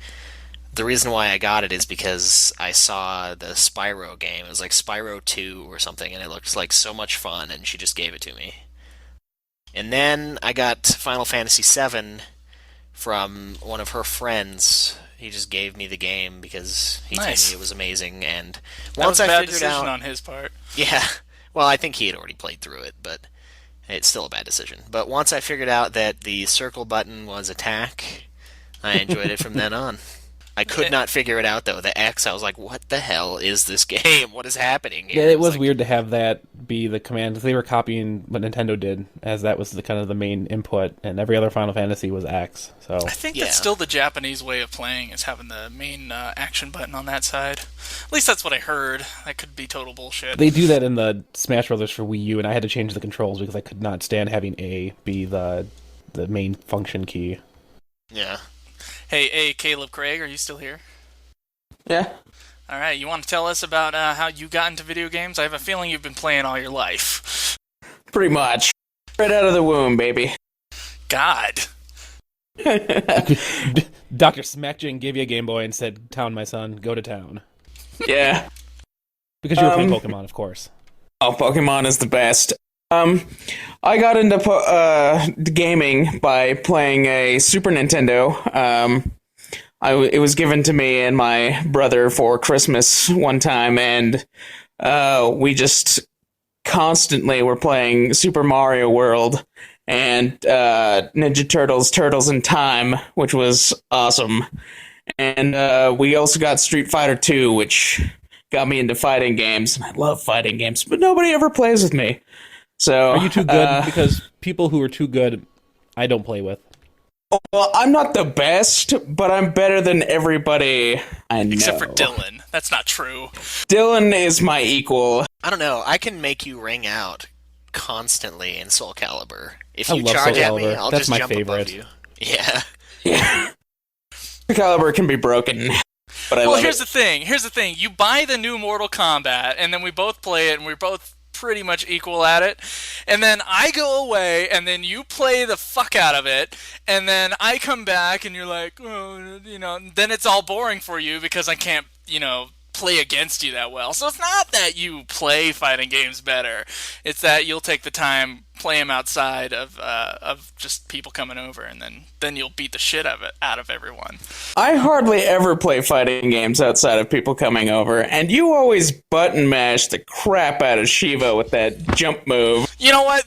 B: the reason why I got it is because I saw the Spyro game. It was like Spyro 2 or something, and it looked like so much fun, and she just gave it to me. And then I got Final Fantasy VII from one of her friends. He just gave me the game because he told me it was amazing, and once I figured
C: decision
B: out
C: on his part.
B: Yeah, well, I think he had already played through it, but it's still a bad decision. But once I figured out that the circle button was attack, I enjoyed it from then on. I could not figure it out, though. The X, I was like, what the hell is this game? What is happening here?
D: Yeah, it was weird to have that be the command. They were copying what Nintendo did, as that was the kind of the main input, and every other Final Fantasy was X. So
C: I think that's still the Japanese way of playing, is having the main action button on that side. At least that's what I heard. That could be total bullshit.
D: They do that in the Smash Brothers for Wii U, and I had to change the controls because I could not stand having A be the main function key.
B: Yeah.
C: Hey, Caleb Craig, are you still here?
E: Yeah.
C: All right, you want to tell us about how you got into video games? I have a feeling you've been playing all your life.
E: Pretty much. Right out of the womb, baby.
C: God.
D: Dr. Smackjing gave you a Game Boy and said, "Town, my son, go to town."
E: Yeah.
D: Because you were playing Pokemon, of course.
E: Oh, Pokemon is the best. I got into gaming by playing a Super Nintendo. It was given to me and my brother for Christmas one time, and we just constantly were playing Super Mario World and Ninja Turtles, Turtles in Time, which was awesome. And we also got Street Fighter 2, which got me into fighting games, and I love fighting games, but nobody ever plays with me. So,
D: are you too good? Because people who are too good, I don't play with.
E: Well, I'm not the best, but I'm better than everybody I know.
C: Except for Dylan. That's not true.
E: Dylan is my equal.
B: I don't know. I can make you ring out constantly in Soul Calibur. If
D: I
B: you
D: love
B: charge
D: Soul
B: at me,
D: Calibur.
B: I'll
D: That's
B: just
D: my
B: jump
D: favorite.
B: above you. Yeah.
E: Yeah. Calibur can be broken, but I love
C: here's
E: it.
C: the thing. You buy the new Mortal Kombat, and then we both play it, and we're both pretty much equal at it. And then I go away, and then you play the fuck out of it, and then I come back, and you're like, oh, then it's all boring for you because I can't, play against you that well. So it's not that you play fighting games better. It's that you'll take the time, play them outside of just people coming over, and then you'll beat the shit out of everyone.
E: I hardly ever play fighting games outside of people coming over, and you always button mash the crap out of Shiva with that jump move.
C: You know what?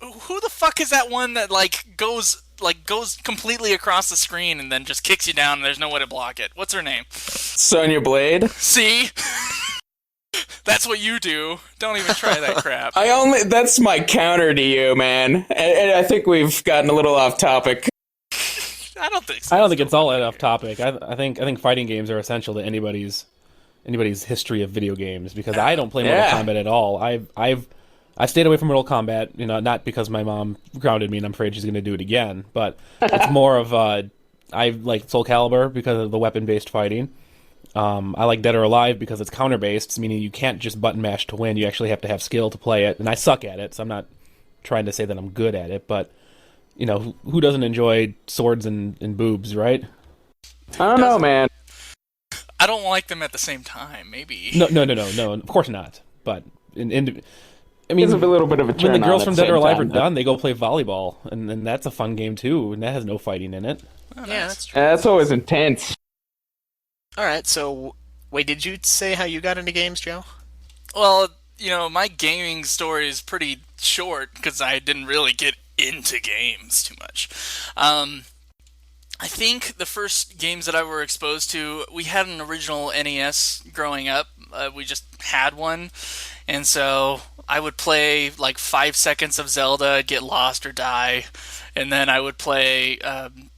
C: Who the fuck is that one that goes completely across the screen and then just kicks you down and there's no way to block it? What's her name?
E: Sonya Blade.
C: See? That's what you do. Don't even try that crap.
E: That's my counter to you, man. And I think we've gotten a little off topic.
C: I don't think so.
D: I don't think it's all that off topic. I think fighting games are essential to anybody's history of video games, because I don't play Mortal Kombat at all. I've stayed away from Mortal Kombat, not because my mom grounded me and I'm afraid she's going to do it again, but it's more of I like Soul Calibur because of the weapon-based fighting, I like Dead or Alive because it's counter-based, meaning you can't just button mash to win. You actually have to have skill to play it, and I suck at it, so I'm not trying to say that I'm good at it, but, you know, who doesn't enjoy swords and boobs, right?
E: I don't know, man.
C: I don't like them at the same time, maybe.
D: No, of course not. But, I mean,
E: It's a little bit of a turn
D: when the girls
E: on
D: from
E: at the
D: Dead or
E: same
D: Alive
E: time,
D: are done, they go play volleyball, and that's a fun game, too, and that has no fighting in it.
C: Oh, nice.
B: Yeah, that's true.
E: That's always intense.
B: All right, so wait, did you say how you got into games, Joe?
C: Well, you know, my gaming story is pretty short because I didn't really get into games too much. I think the first games that I were exposed to, we had an original NES growing up. We just had one, and so I would play like 5 seconds of Zelda, get lost or die, and then I would play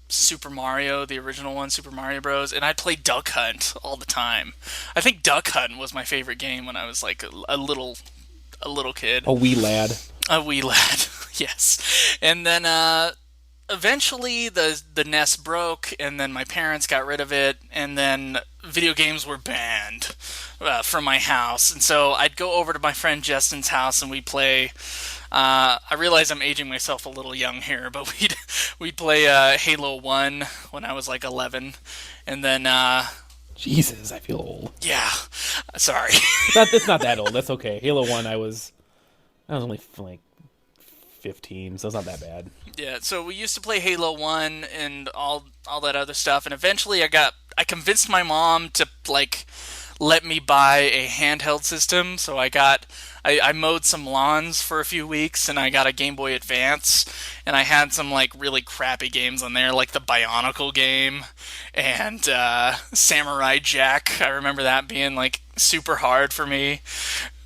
C: Super Mario, the original one, Super Mario Bros., and I'd play Duck Hunt all the time. I think Duck Hunt was my favorite game when I was like a little kid.
D: A wee lad.
C: A wee lad, yes. And then eventually the NES broke, and then my parents got rid of it, and then video games were banned from my house. And so I'd go over to my friend Justin's house, and we'd play. I realize I'm aging myself a little young here, but we'd play Halo 1 when I was like 11, and then
D: Jesus, I feel old.
C: yeah, sorry.
D: It's not that old. That's okay. Halo 1, I was only like 15, so it's not that bad.
C: Yeah, so we used to play Halo 1 and all that other stuff, and eventually I convinced my mom to like let me buy a handheld system, so I mowed some lawns for a few weeks, and I got a Game Boy Advance, and I had some like really crappy games on there, like the Bionicle game and Samurai Jack. I remember that being like super hard for me.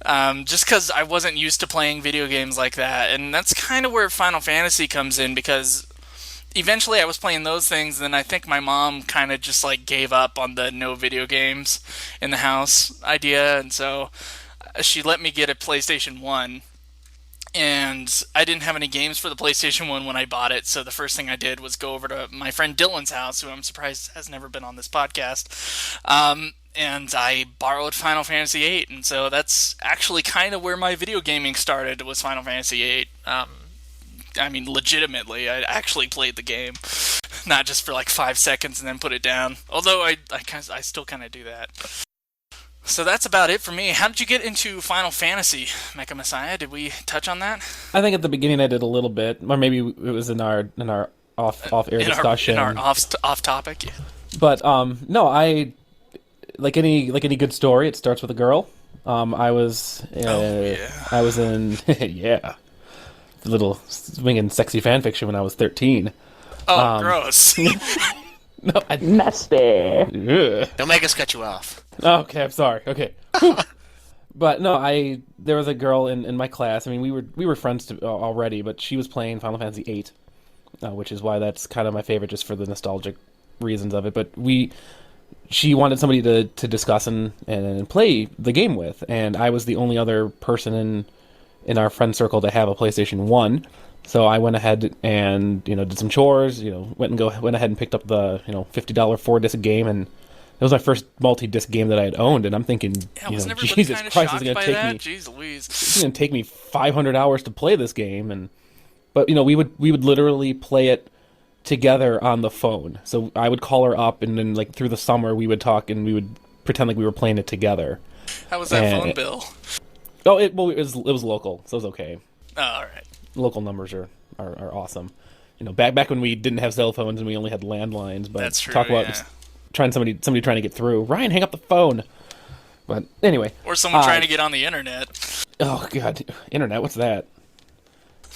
C: Just because I wasn't used to playing video games like that. And that's kind of where Final Fantasy comes in, because eventually I was playing those things, and then I think my mom kind of just like gave up on the no video games in the house idea, and so she let me get a PlayStation 1. And I didn't have any games for the PlayStation 1 when I bought it, so the first thing I did was go over to my friend Dylan's house, who I'm surprised has never been on this podcast. And I borrowed Final Fantasy VIII, and so that's actually kind of where my video gaming started, was Final Fantasy VIII. I mean, legitimately, I actually played the game, not just for like 5 seconds and then put it down. Although I still kind of do that. So that's about it for me. How did you get into Final Fantasy, MechaMessiah? Did we touch on that?
D: I think at the beginning I did a little bit, or maybe it was in our off-air discussion.
C: In our off topic. Yeah.
D: But no, I like any good story. It starts with a girl. I was in yeah, a little swinging sexy fan fiction when I was 13.
C: Oh, gross.
D: No,
E: Nasty.
D: Ugh.
B: Don't make us cut you off.
D: Okay, I'm sorry. Okay. But no, there was a girl in my class. I mean, we were friends already, but she was playing Final Fantasy VIII, which is why that's kind of my favorite, just for the nostalgic reasons of it. But she wanted somebody to discuss and play the game with, and I was the only other person in our friend circle to have a PlayStation 1. So I went ahead and did some chores. Went ahead and picked up the $50 4-disc game, and it was my first multi-disc game that I had owned. And I'm thinking, Jesus Christ, it's going to take me 500 hours to play this game. But we would literally play it together on the phone. So I would call her up, and then like through the summer we would talk, and we would pretend like we were playing it together.
C: How was that phone bill?
D: Oh, it was local, so it was okay.
C: Oh, all right.
D: Local numbers are awesome. Back when we didn't have cell phones and we only had landlines. But
C: that's true.
D: Talk about somebody trying to get through. Ryan, hang up the phone. But anyway,
C: or someone trying to get on the internet.
D: Oh God, internet. What's that?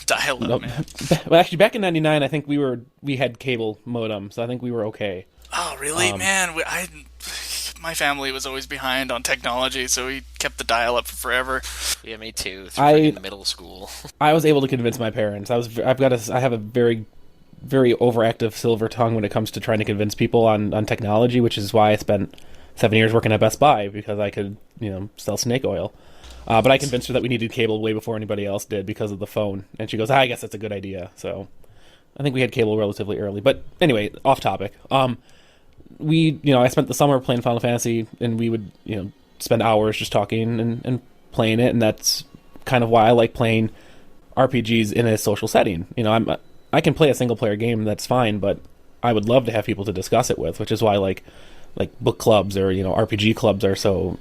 C: Dial up, man.
D: Well, actually, back in '99, I think we had cable modem, so I think we were okay.
C: Oh, really, man? My family was always behind on technology, so we kept the dial-up for forever.
B: Yeah, me too. Through middle school.
D: I was able to convince my parents. I have a very, very overactive silver tongue when it comes to trying to convince people on technology, which is why I spent 7 years working at Best Buy, because I could, sell snake oil. But I convinced her that we needed cable way before anybody else did because of the phone, and she goes, "I guess that's a good idea." So I think we had cable relatively early. But anyway, off topic. I spent the summer playing Final Fantasy, and we would, spend hours just talking and playing it, and that's kind of why I like playing RPGs in a social setting. I can play a single player game, that's fine, but I would love to have people to discuss it with, which is why like book clubs or RPG clubs are so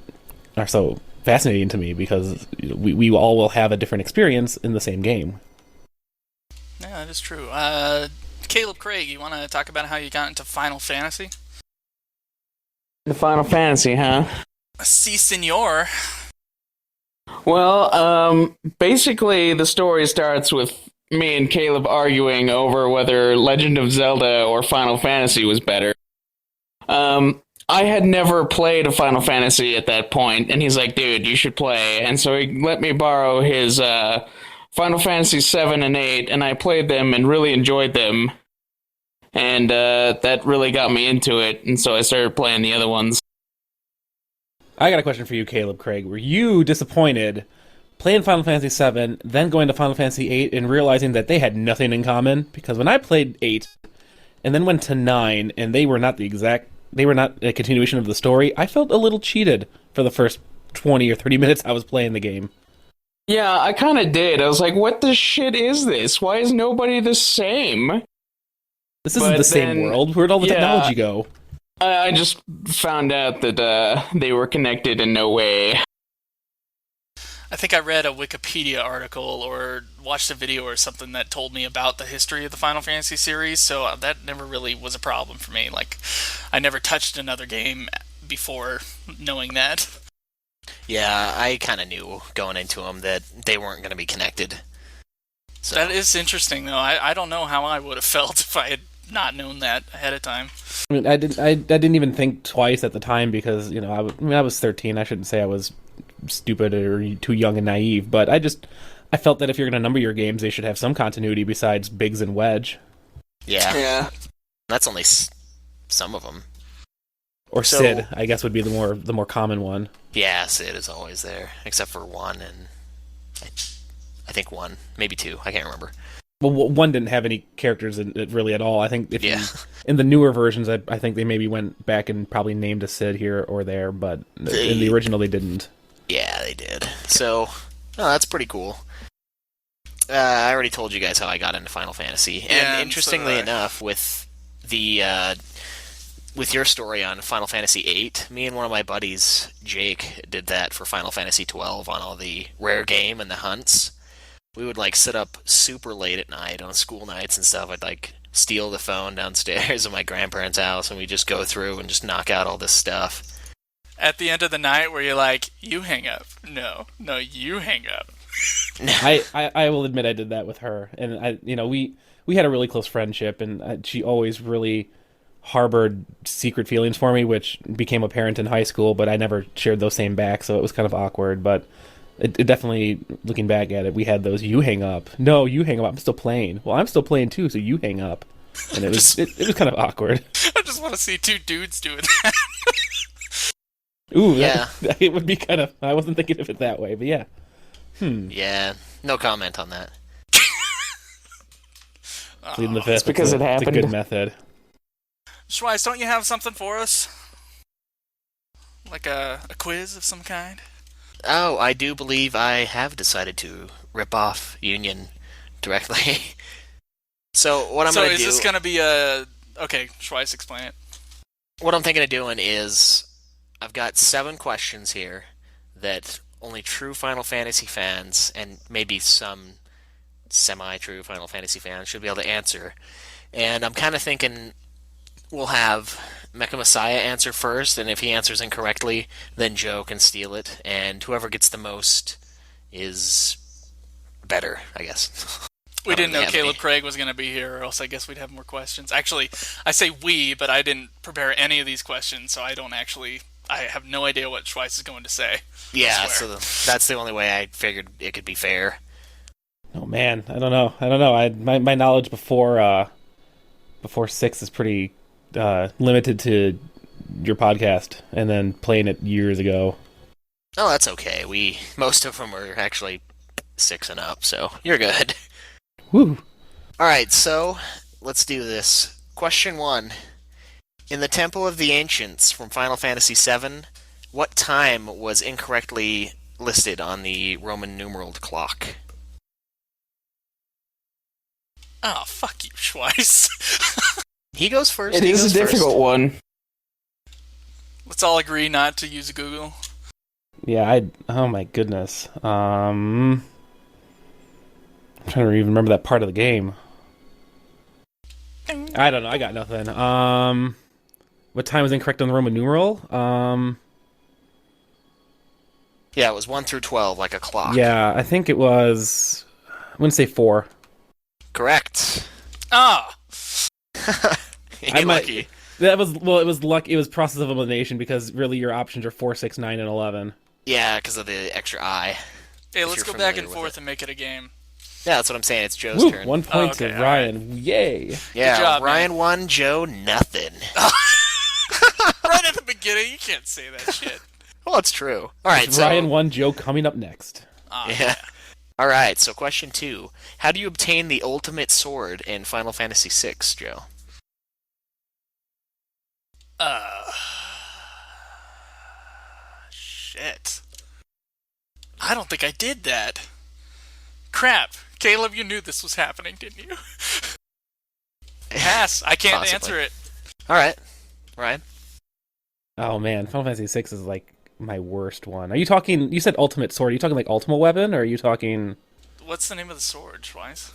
D: fascinating to me, because we all will have a different experience in the same game.
C: Yeah, that is true. Caleb Craig, you want to talk about how you got into Final Fantasy?
E: The Final Fantasy, huh?
C: Si, senor.
E: Well, basically the story starts with me and Caleb arguing over whether Legend of Zelda or Final Fantasy was better. I had never played a Final Fantasy at that point, and he's like, dude, you should play. And so he let me borrow his Final Fantasy 7 and 8, and I played them and really enjoyed them. And that really got me into it, and so I started playing the other ones.
D: I got a question for you, Caleb Craig. Were you disappointed playing Final Fantasy 7, then going to Final Fantasy 8 and realizing that they had nothing in common? Because when I played 8 and then went to 9 and they were not a continuation of the story, I felt a little cheated for the first 20 or 30 minutes I was playing the game.
E: Yeah, I kind of did. I was like, what the shit is this? Why is nobody the same?
D: This isn't the same world. Where'd all the technology go?
E: I just found out that they were connected in no way.
C: I think I read a Wikipedia article or watched a video or something that told me about the history of the Final Fantasy series, so that never really was a problem for me. Like, I never touched another game before knowing that.
B: Yeah, I kind of knew going into them that they weren't going to be connected. So.
C: That is interesting, though. I don't know how I would have felt if I had not known that ahead of time.
D: I mean, I didn't even think twice at the time, because I was 13. I shouldn't say I was stupid or too young and naive, but I felt that if you're going to number your games, they should have some continuity besides Biggs and Wedge.
B: Yeah. That's only some of them.
D: Or Sid, I guess, would be the more common one.
B: Yeah, Sid is always there, except for 1 and I think 1, maybe 2. I can't remember.
D: Well, 1 didn't have any characters in it really at all. I think in the newer versions, I think they maybe went back and probably named a Sid here or there, but in the original they didn't.
B: Yeah, they did. So, that's pretty cool. I already told you guys how I got into Final Fantasy, and interestingly enough, with your story on Final Fantasy VIII, me and one of my buddies, Jake, did that for Final Fantasy XII on all the rare game and the hunts. We would sit up super late at night on school nights and stuff. I'd steal the phone downstairs at my grandparents' house, and we'd just go through and just knock out all this stuff.
C: At the end of the night, where you're like, you hang up. No, you hang up.
D: I will admit I did that with her, and we had a really close friendship, and she always really harbored secret feelings for me, which became apparent in high school, but I never shared those same back, so it was kind of awkward. But it definitely, looking back at it, we had those, you hang up. No, you hang up. I'm still playing. Well, I'm still playing too, so you hang up. And it was kind of awkward.
C: I just want to see two dudes doing that.
D: Ooh, yeah. It would be kind of, I wasn't thinking of it that way, but yeah.
B: Yeah, no comment on that.
D: Pleading the fifth.
E: It's because it happened.
D: It's a good method.
C: Schweiss, don't you have something for us? Like a quiz of some kind?
B: Oh, I do believe I have decided to rip off Union directly. So what I'm going to do...
C: So is this going to be a... Okay, Schweiss, explain it.
B: What I'm thinking of doing is... I've got 7 questions here that only true Final Fantasy fans, and maybe some semi-true Final Fantasy fans, should be able to answer. And I'm kind of thinking we'll have MechaMessiah answer first, and if he answers incorrectly, then Joe can steal it, and whoever gets the most is better, I guess.
C: We didn't know Caleb Craig was going to be here, or else I guess we'd have more questions. Actually, I say we, but I didn't prepare any of these questions, so I have no idea what Schweiss is going to say.
B: Yeah, so that's the only way I figured it could be fair.
D: Oh man, I don't know. My knowledge before 6 is pretty limited to your podcast, and then playing it years ago.
B: Oh, that's okay. Most of them are actually 6 and up, so you're good.
D: Woo!
B: Alright, so let's do this. Question 1. In the Temple of the Ancients from Final Fantasy VII, what time was incorrectly listed on the Roman numeraled clock?
C: Oh, fuck you, Schweiss.
B: He goes first.
E: It is a difficult one.
C: Let's all agree not to use Google.
D: Yeah, oh my goodness. I'm trying to even remember that part of the game. I don't know. I got nothing. What time was incorrect on the Roman numeral?
B: Yeah, it was 1 through 12, like a clock.
D: Yeah, I think it was. I'm gonna say 4.
B: Correct.
C: Ah!
B: You're lucky.
D: That was it was luck. It was process of elimination because really your options are 4, 6, 9, and 11.
B: Yeah, because of the extra I.
C: Hey, let's go back and forth and make it a game.
B: Yeah, that's what I'm saying. It's Joe's
D: Woo,
B: turn.
D: 1 point to Ryan.
C: Right.
D: Yay!
B: Yeah,
C: Good job,
B: Ryan won, Joe nothing.
C: Right at the beginning, you can't say that shit.
B: Well, it's true. All right, so
D: Ryan won. Joe coming up next.
B: yeah. All right, so question 2: how do you obtain the ultimate sword in Final Fantasy VI, Joe?
C: Shit. I don't think I did that. Crap. Caleb, you knew this was happening, didn't you? Pass. I can't
B: Possibly.
C: answer it.
B: All right, Ryan.
D: Oh man, Final Fantasy VI is like my worst one. Are you talking? You said ultimate sword. Are you talking like ultimate weapon, or are you talking?
C: What's the name of the sword, Schweiss?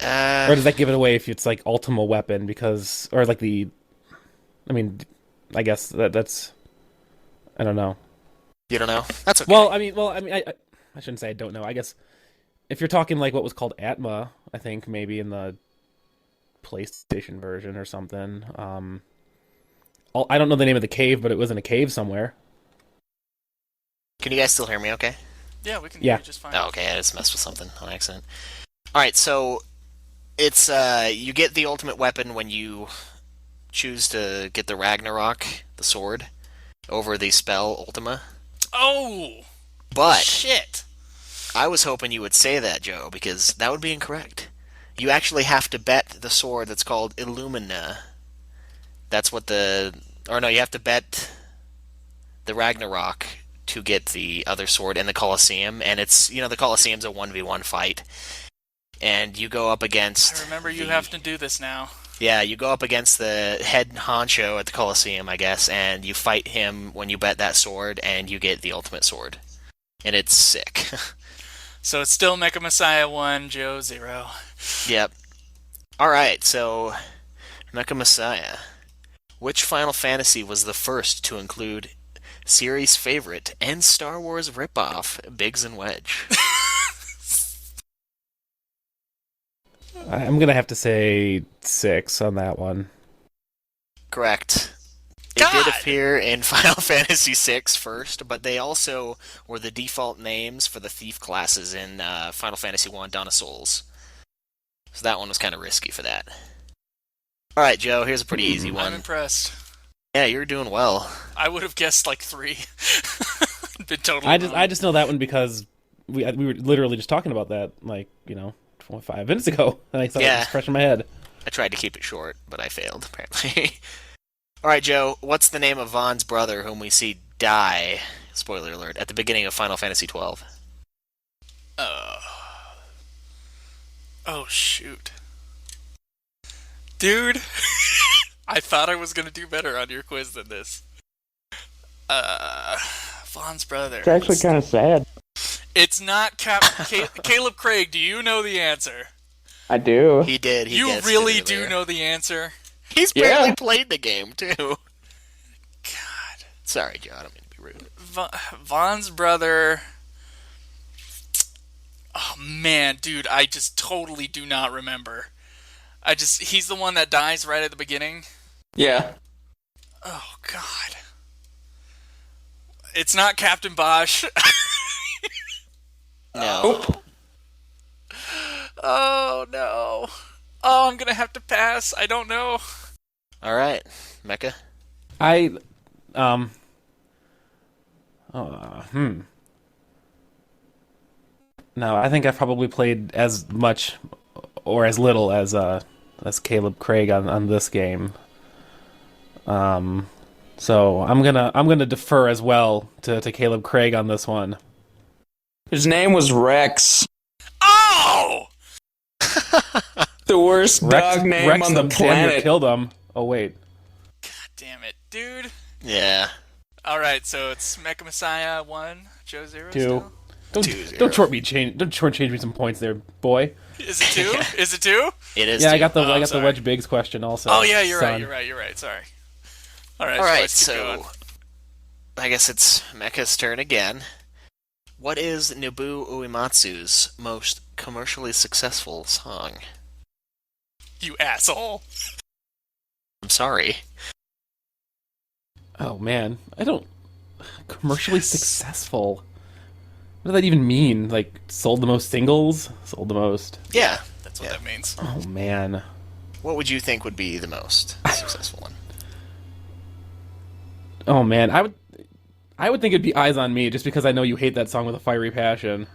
D: Or does that give it away if it's like ultimate weapon? Because or like the, I mean, I guess that's. I don't know.
B: You don't know? That's okay.
D: Well, I mean, I shouldn't say I don't know. I guess if you're talking like what was called Atma, I think maybe in the PlayStation version or something. I don't know the name of the cave, but it was in a cave somewhere.
B: Can you guys still hear me okay?
C: Yeah, we can
D: Yeah.
C: do it just fine.
B: Oh, okay, I just messed with something on accident. All right, so it's you get the ultimate weapon when you choose to get the Ragnarok, the sword, over the spell Ultima.
C: Oh!
B: But
C: Shit!
B: I was hoping you would say that, Joe, because that would be incorrect. You actually have to bet the sword that's called Illumina. That's what you have to bet the Ragnarok to get the other sword in the Colosseum, and it's, the Colosseum's a 1v1 fight. And you go up against...
C: I remember you have to do this now.
B: Yeah, you go up against the head honcho at the Colosseum, I guess, and you fight him when you bet that sword, and you get the ultimate sword. And it's sick.
C: So it's still MechaMessiah 1, Joe 0.
B: Yep. Alright, so MechaMessiah. Which Final Fantasy was the first to include series favorite and Star Wars ripoff, Biggs and Wedge?
D: I'm gonna have to say 6 on that one.
B: Correct. It
C: God!
B: did appear in Final Fantasy VI first, but they also were the default names for the thief classes in Final Fantasy I Dawn of Souls. So that one was kind of risky for that. Alright, Joe, here's a pretty easy one.
C: I'm impressed.
B: Yeah, you're doing well.
C: I would have guessed like 3. Been totally wrong.
D: I just know that one because we were literally just talking about that 5 minutes ago, and I thought it was fresh in my head.
B: I tried to keep it short, but I failed, apparently. Alright, Joe, what's the name of Vaughn's brother whom we see die, spoiler alert, at the beginning of Final Fantasy XII?
C: Oh, shoot. Dude, I thought I was going to do better on your quiz than this. Vaughn's brother.
E: It's actually kind of sad.
C: It's not Caleb Craig, do you know the answer?
E: I do.
B: He did.
C: You really do know the answer?
B: He's barely played the game, too.
C: God.
B: Sorry, Joe, I don't mean to be rude.
C: Vaughn's brother... Oh, man, dude, I just totally do not remember. He's the one that dies right at the beginning?
E: Yeah.
C: Oh, God. It's not Captain Bosch.
B: No.
C: Oh, no. Oh, I'm gonna have to pass. I don't know.
B: Alright, Mecha?
D: No, I think I've probably played as much or as little as Caleb Craig on this game. So I'm gonna defer as well to Caleb Craig on this one.
E: His name was Rex.
C: Oh!
E: The worst dog name
D: Rex
E: on the
D: damn near
E: planet.
D: killed him. Oh wait.
C: Damn it, dude.
B: Yeah.
C: Alright, so it's MechaMessiah 1, Joe 0
D: 2.
C: still?
D: Don't
B: 2-0.
D: don't shortchange me some points there, boy.
C: Is it 2? Is it 2?
B: It is.
D: Yeah,
B: too.
D: I got the
C: I'm
D: the
C: sorry.
D: Wedge Biggs question also.
C: Oh yeah, you're
D: son.
C: right. Sorry. Alright,
B: All right,
C: let's keep going.
B: so I guess it's Mecha's turn again. What is Nobuo Uematsu's most commercially successful song?
C: You asshole.
B: I'm sorry.
D: Oh man, I don't commercially successful. What does that even mean? Like sold the most singles? Sold the most.
B: Yeah.
C: That's what that means.
D: Oh man.
B: What would you think would be the most successful one?
D: Oh man, I would think it'd be Eyes on Me just because I know you hate that song with a fiery passion.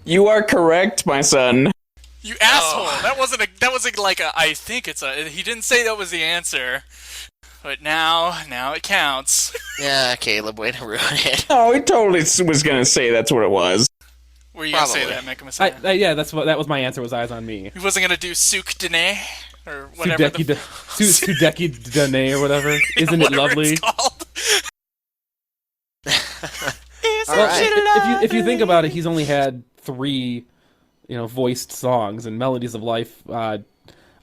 E: You are correct, my son.
C: You asshole. That wasn't like a I think it's a he didn't say that was the answer. But now it counts.
B: Yeah, Caleb, way to ruin it.
E: Oh, he totally was gonna say that's what it was.
C: Were you gonna say
B: Probably.
C: that, MechaMessiah?
D: Yeah, that was my answer. Was Eyes on Me.
C: He wasn't gonna do Souk Dene or whatever.
D: Sudeki Dane or whatever. Isn't it
C: whatever
D: lovely?
C: It's called.
B: All right.
D: If you think about it, he's only had 3, voiced songs, and Melodies of Life.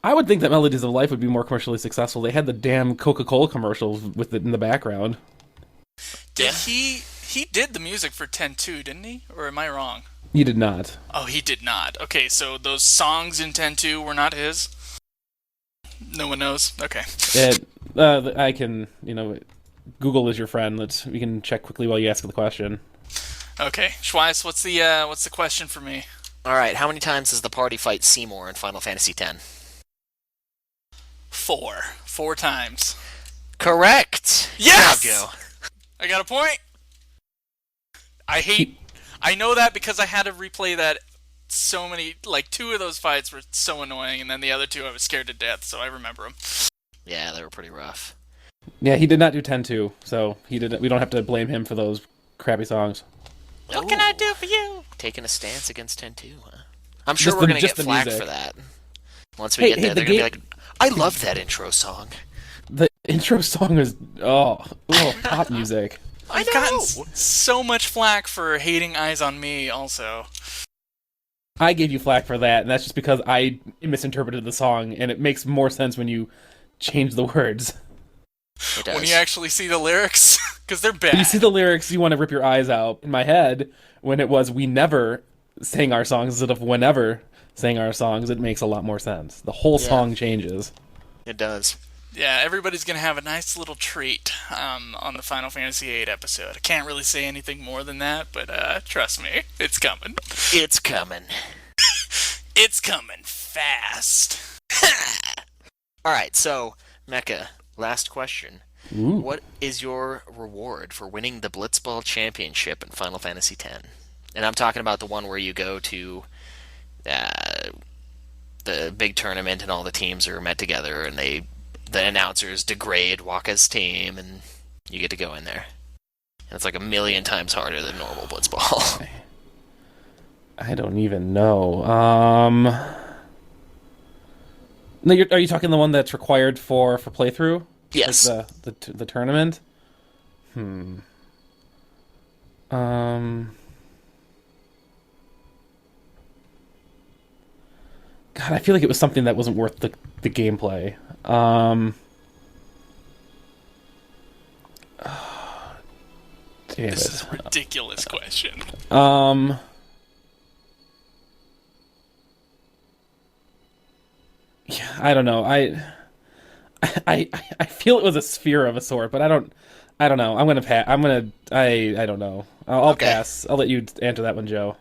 D: I would think that Melodies of Life would be more commercially successful. They had the damn Coca-Cola commercials with it in the background.
C: Did he did the music for 10-2, didn't he? Or am I wrong?
D: He did not.
C: Oh, he did not. Okay, so those songs in 10-2 were not his? No one knows? Okay.
D: I can, Google is your friend. We can check quickly while you ask the question.
C: Okay. Schweiss, what's the question for me?
B: All right. How many times does the party fight Seymour in Final Fantasy X?
C: 4. 4 times.
B: Correct.
C: Yes!
B: Good job, Joe.
C: I got a point. I know that because I had to replay that so many, 2 of those fights were so annoying, and then the other 2 I was scared to death, so I remember them.
B: Yeah, they were pretty rough.
D: Yeah, he did not do 10-2, so we don't have to blame him for those crappy songs.
C: What can I do for you?
B: Taking a stance against 10-2, huh? I'm sure
D: Just
B: we're
D: the-
B: going to
D: just
B: get
D: the
B: flack
D: music.
B: for that. Once we get there, they're going to be like, I love that intro song.
D: The intro song is pop music.
B: I
C: I've
B: know.
C: gotten so much flack for hating Eyes on Me, also.
D: I gave you flack for that, and that's just because I misinterpreted the song, and it makes more sense when you change the words.
B: It does.
C: When you actually see the lyrics, because they're bad.
D: When you see the lyrics, you want to rip your eyes out. In my head, when it was we never sang our songs instead of whenever sang our songs, it makes a lot more sense. The whole song changes.
B: It does.
C: Yeah, everybody's gonna have a nice little treat on the Final Fantasy VIII episode. I can't really say anything more than that, but trust me, it's coming.
B: It's coming.
C: It's coming fast.
B: All right, so, Mecha, last question.
D: Ooh.
B: What is your reward for winning the Blitzball Championship in Final Fantasy X? And I'm talking about the one where you go to the big tournament and all the teams are met together and the announcers degrade Waka's team and you get to go in there. And it's like 1,000,000 times harder than normal Blitzball.
D: I don't even know. No, are you talking the one that's required for playthrough?
B: Yes.
D: Like the tournament? God, I feel like it was something that wasn't worth the gameplay. Damn
C: This
D: it.
C: is a ridiculous question.
D: Yeah, I don't know. I feel it was a sphere of a sort, but I don't know. I'm gonna pass. I don't know. I'll
B: Okay.
D: pass. I'll let you answer that one, Joe.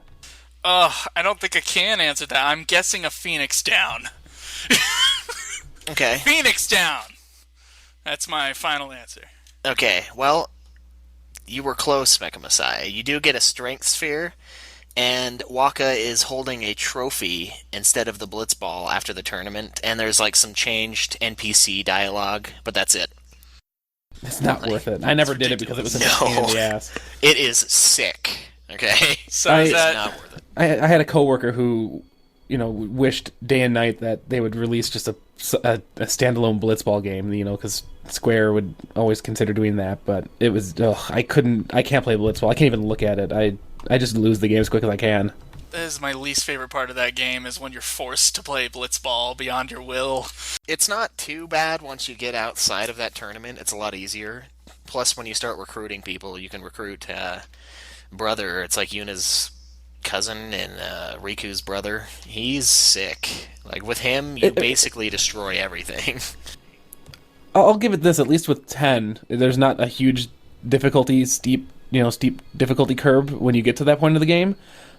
C: I don't think I can answer that. I'm guessing a Phoenix down.
B: Okay.
C: Phoenix down! That's my final answer.
B: Okay, well, you were close, MechaMessiah. You do get a strength sphere, and Waka is holding a trophy instead of the Blitzball after the tournament, and there's like some changed NPC dialogue, but that's it.
D: It's not worth it. I never did it because it was such a pain in the ass.
B: It is sick. Okay,
C: So is
B: it's
C: that
B: not worth it.
D: I had a coworker who, wished day and night that they would release just a standalone Blitzball game, because Square would always consider doing that, but it was, I can't play Blitzball. I can't even look at it. I just lose the game as quick as I can.
C: That is my least favorite part of that game, is when you're forced to play Blitzball beyond your will.
B: It's not too bad once you get outside of that tournament. It's a lot easier. Plus, when you start recruiting people, you can recruit brother. It's like Yuna's cousin and Riku's brother. He's sick. Like, with him, you basically destroy everything.
D: I'll give it this, at least with 10, there's not a huge steep difficulty curve when you get to that point of the game.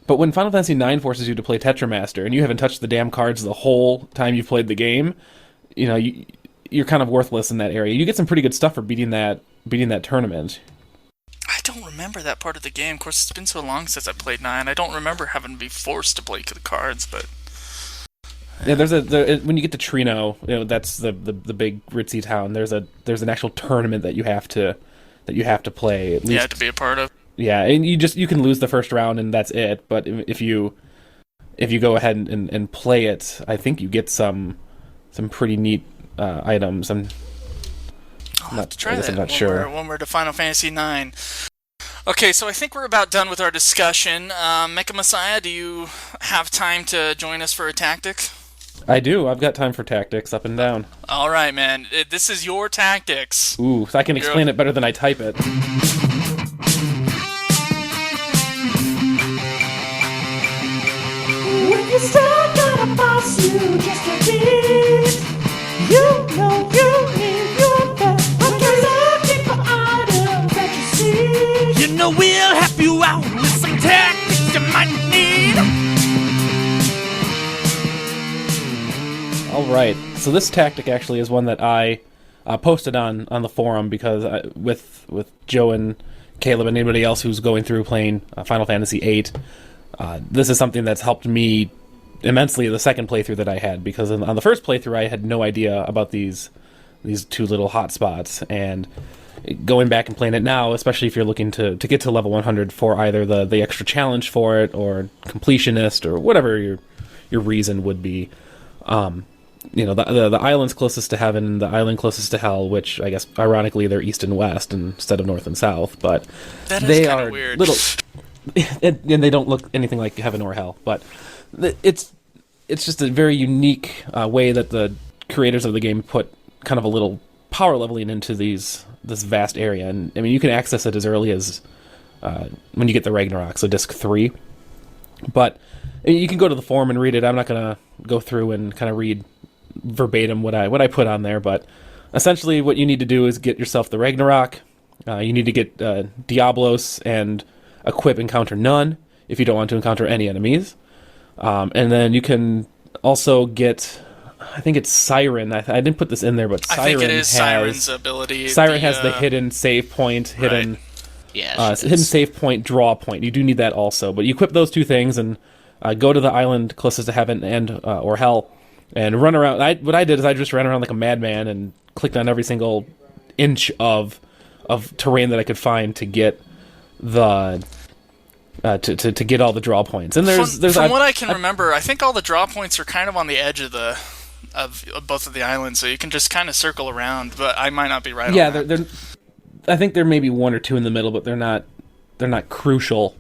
D: But when Final Fantasy IX forces you to play Tetramaster, and you haven't touched the damn cards the whole time you've played the game, you're kind of worthless in that area. You get some pretty good stuff for beating that tournament.
C: I don't remember that part of the game. Of course, it's been so long since I played 9. I don't remember having to be forced to play the cards, but...
D: Yeah, when you get to Trino, that's the big ritzy town. There's an actual tournament that you have to play. At least,
C: to be a part of.
D: Yeah, and you can lose the first round and that's it. But if you go ahead and play it, I think you get some pretty neat items.
C: I'll have to try that.
D: I'm not sure.
C: When we're to Final Fantasy IX. Okay, so I think we're about done with our discussion. MechaMessiah, do you have time to join us for a tactic?
D: I do. I've got time for tactics up and down.
C: All right, man. This is your tactics.
D: Ooh, so I can explain it better than I type it.
F: When you're stuck on a boss, you just can't beat. You know you need your best. Because looking for items that you see.
A: You know we'll help you out with some tactics you might need.
D: All right, so this tactic actually is one that I posted on the forum because with Joe and Caleb and anybody else who's going through playing Final Fantasy VIII, this is something that's helped me immensely the second playthrough that I had, because on the first playthrough I had no idea about these two little hotspots, and going back and playing it now, especially if you're looking to get to level 100 for either the extra challenge for it or completionist or whatever your reason would be. The islands closest to heaven, the island closest to hell, which I guess ironically they're east and west instead of north and south, but they are
C: weird.
D: Little, and they don't look anything like heaven or hell. But it's just a very unique way that the creators of the game put kind of a little power leveling into this vast area, and I mean you can access it as early as when you get the Ragnarok, so disc 3. But you can go to the forum and read it. I'm not going to go through and kind of read verbatim what I put on there, but essentially what you need to do is get yourself the Ragnarok. You need to get Diablos and equip Encounter None if you don't want to encounter any enemies. And then you can also get, I think it's Siren. I didn't put this in there, but Siren
C: I think it is
D: has
C: Siren's ability.
D: Siren has the hidden save point, hidden...
C: Right.
B: Yeah,
D: hidden save point, draw point. You do need that also, but you equip those two things and go to the island closest to heaven and or hell, and run around. What I did is I just ran around like a madman and clicked on every single inch of terrain that I could find to get the to get all the draw points. And
C: from what I can remember, I think all the draw points are kind of on the edge of both of the islands, so you can just kind of circle around. But I might not be right.
D: Yeah,
C: on that.
D: I think there may be one or two in the middle, but they're not crucial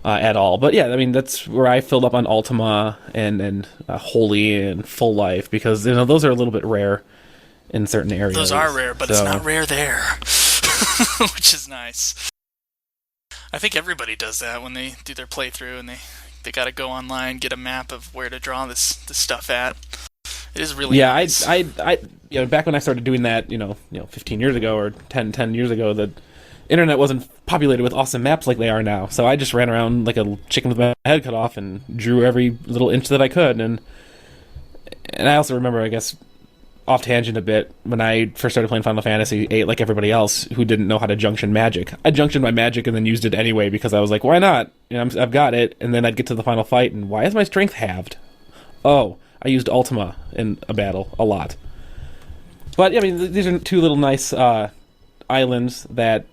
D: at all. But yeah, I mean that's where I filled up on Ultima and Holy and Full Life, because those are a little bit rare in certain areas.
C: Those are rare, but it's not rare there, which is nice. I think everybody does that when they do their playthrough, and they got to go online, get a map of where to draw this stuff at. It is really nice.
D: I back when I started doing that, 15 years ago or 10 years ago, the internet wasn't populated with awesome maps like they are now. So I just ran around like a chicken with my head cut off and drew every little inch that I could. And I also remember, I guess, off tangent a bit, when I first started playing Final Fantasy VIII, like everybody else who didn't know how to junction magic. I junctioned my magic and then used it anyway because I was like, why not? I've got it. And then I'd get to the final fight, and why is my strength halved? Oh, I used Ultima in a battle a lot. But, I mean, these are two little nice islands that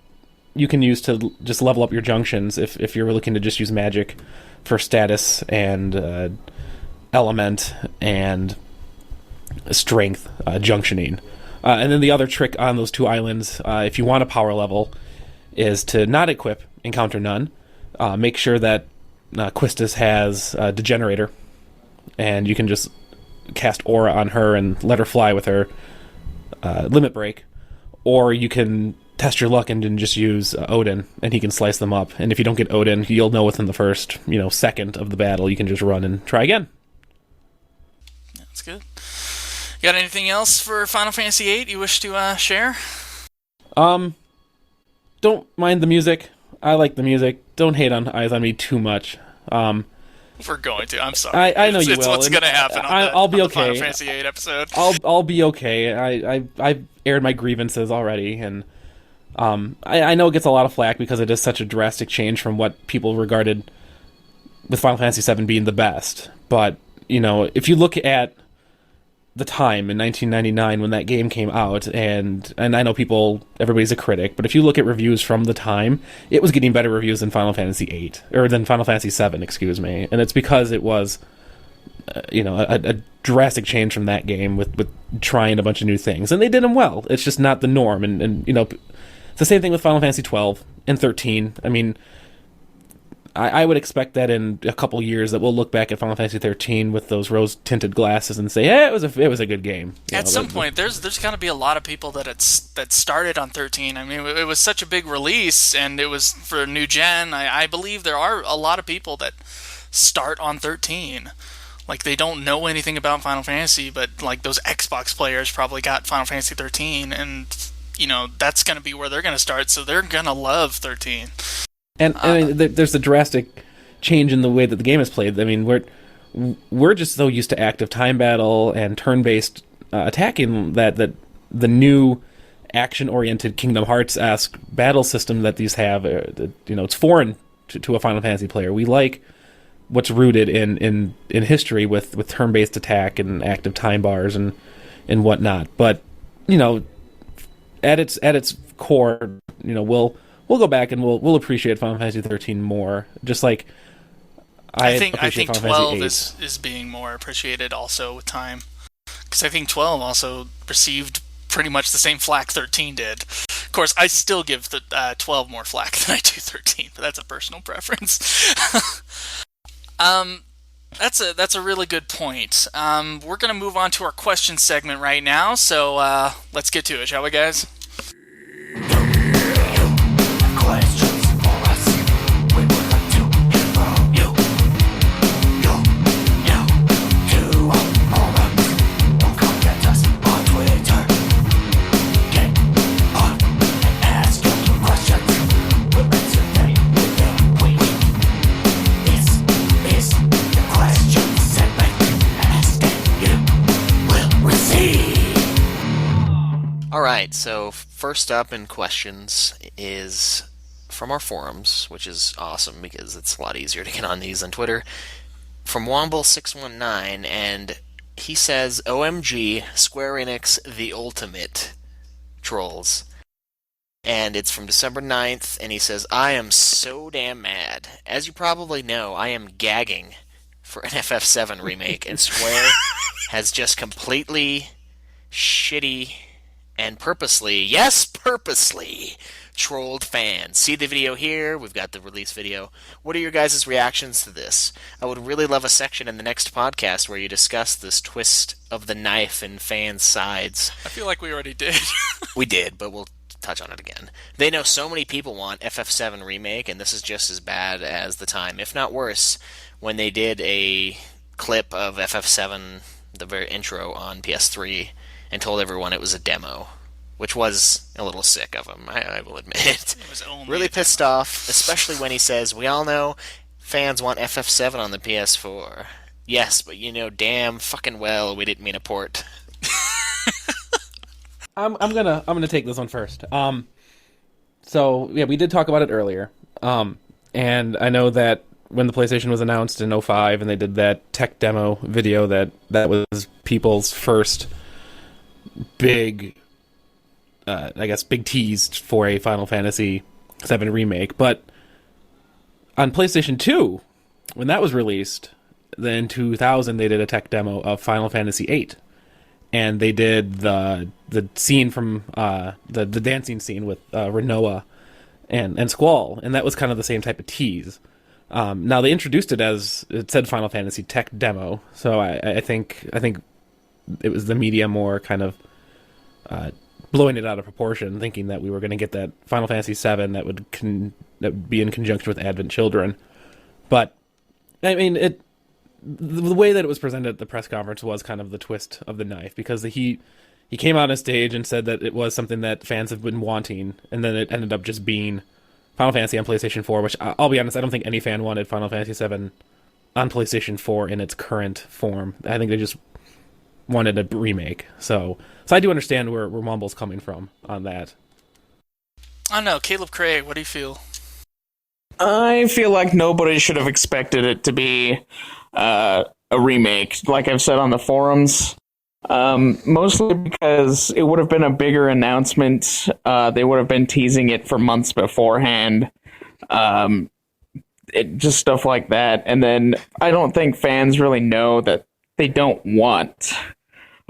D: you can use to just level up your junctions if you're looking to just use magic for status and element and strength junctioning. And then the other trick on those 2 islands, if you want a power level, is to not equip Encounter None. Make sure that Quistis has Degenerator, and you can just cast Aura on her and let her fly with her Limit Break. Or you can test your luck and then just use Odin, and he can slice them up. And if you don't get Odin, you'll know within the first second of the battle. You can just run and try again.
C: That's good. You got anything else for Final Fantasy VIII you wish to share?
D: Don't mind the music. I like the music. Don't hate on Eyes on Me too much.
C: We're going to. I'm sorry.
D: I know you
C: it's
D: will.
C: What's going to happen
D: I'll be
C: on
D: okay.
C: the Final Fantasy VIII episode.
D: I'll be okay. I've aired my grievances already, and I know it gets a lot of flack because it is such a drastic change from what people regarded with Final Fantasy VII being the best. But if you look at the time in 1999 when that game came out, and I know everybody's a critic, but if you look at reviews from the time, it was getting better reviews than Final Fantasy VIII, or than Final Fantasy VII, excuse me, and it's because it was, a drastic change from that game with trying a bunch of new things, and they did them well. It's just not the norm, and it's the same thing with Final Fantasy 12 and 13. I mean, I would expect that in a couple years that we'll look back at Final Fantasy 13 with those rose-tinted glasses and say, "Yeah, it was a good game."
C: At some point, there's got to be a lot of people that started on 13. I mean, it was such a big release, and it was for new gen. I believe there are a lot of people that start on 13. Like, they don't know anything about Final Fantasy, but like those Xbox players probably got Final Fantasy 13, and that's going to be where they're going to start. So they're going to love 13.
D: And I mean, there's a drastic change in the way that the game is played. I mean, we're just so used to active time battle and turn-based attacking that the new action-oriented Kingdom Hearts-esque battle system that these have, it's foreign to a Final Fantasy player. We like what's rooted in history with turn-based attack and active time bars and whatnot. But at its core, we'll go back and we'll appreciate Final Fantasy 13 more. Just like I think
C: 12 is being more appreciated also with time, because I think 12 also received pretty much the same flack 13 did. Of course, I still give 12 more flack than I do 13, but that's a personal preference. That's a really good point. We're gonna move on to our question segment right now, so let's get to it, shall we, guys?
A: Questions for us. We would like to hear from you. To our forums. Or contact us on Twitter. Get on and ask your questions. We'll answer them within a week. This is the question segment. Ask and you will receive.
B: Alright, so first up in questions is from our forums, which is awesome because it's a lot easier to get on these on Twitter, from Womble619, and he says, OMG, Square Enix the ultimate trolls. And it's from December 9th, and he says, I am so damn mad. As you probably know, I am gagging for an FF7 remake, and Square has just completely shitty and purposely trolled fans. See the video here. We've got the release video. What are your guys' reactions to this? I would really love a section in the next podcast where you discuss this twist of the knife in fans' sides.
C: I feel like we already did.
B: We did, but we'll touch on it again. They know so many people want FF7 remake, and this is just as bad as the time, if not worse, when they did a clip of FF7, the very intro, on PS3, and told everyone it was a demo, which was a little sick of him, I will admit.
C: It was only
B: really pissed off, especially when he says, we all know fans want FF7 on the PS4. Yes, but you know damn fucking well we didn't mean a port.
D: I'm gonna take this one first. So yeah, we did talk about it earlier. And I know that when the PlayStation was announced in 2005 and they did that tech demo video, that was people's first big I guess, big tease for a Final Fantasy VII remake. But on PlayStation 2, when that was released, then in 2000 they did a tech demo of Final Fantasy VIII, and they did the scene from the dancing scene with Renoa and Squall, and that was kind of the same type of tease. Now they introduced it as it said Final Fantasy tech demo, so I think it was the media more kind of blowing it out of proportion, thinking that we were going to get that Final Fantasy VII that would be in conjunction with Advent Children. But I mean, the way that it was presented at the press conference was kind of the twist of the knife, because he came out on stage and said that it was something that fans have been wanting, and then it ended up just being Final Fantasy on PlayStation 4, which I'll be honest, I don't think any fan wanted Final Fantasy VII on PlayStation 4 in its current form. I think they just wanted a remake. So I do understand where Womble's coming from on that.
C: I don't know, Caleb Craig, what do you feel?
E: I feel like nobody should have expected it to be a remake, like I've said on the forums. Mostly because it would have been a bigger announcement. They would have been teasing it for months beforehand. Just stuff like that. And then I don't think fans really know that they don't want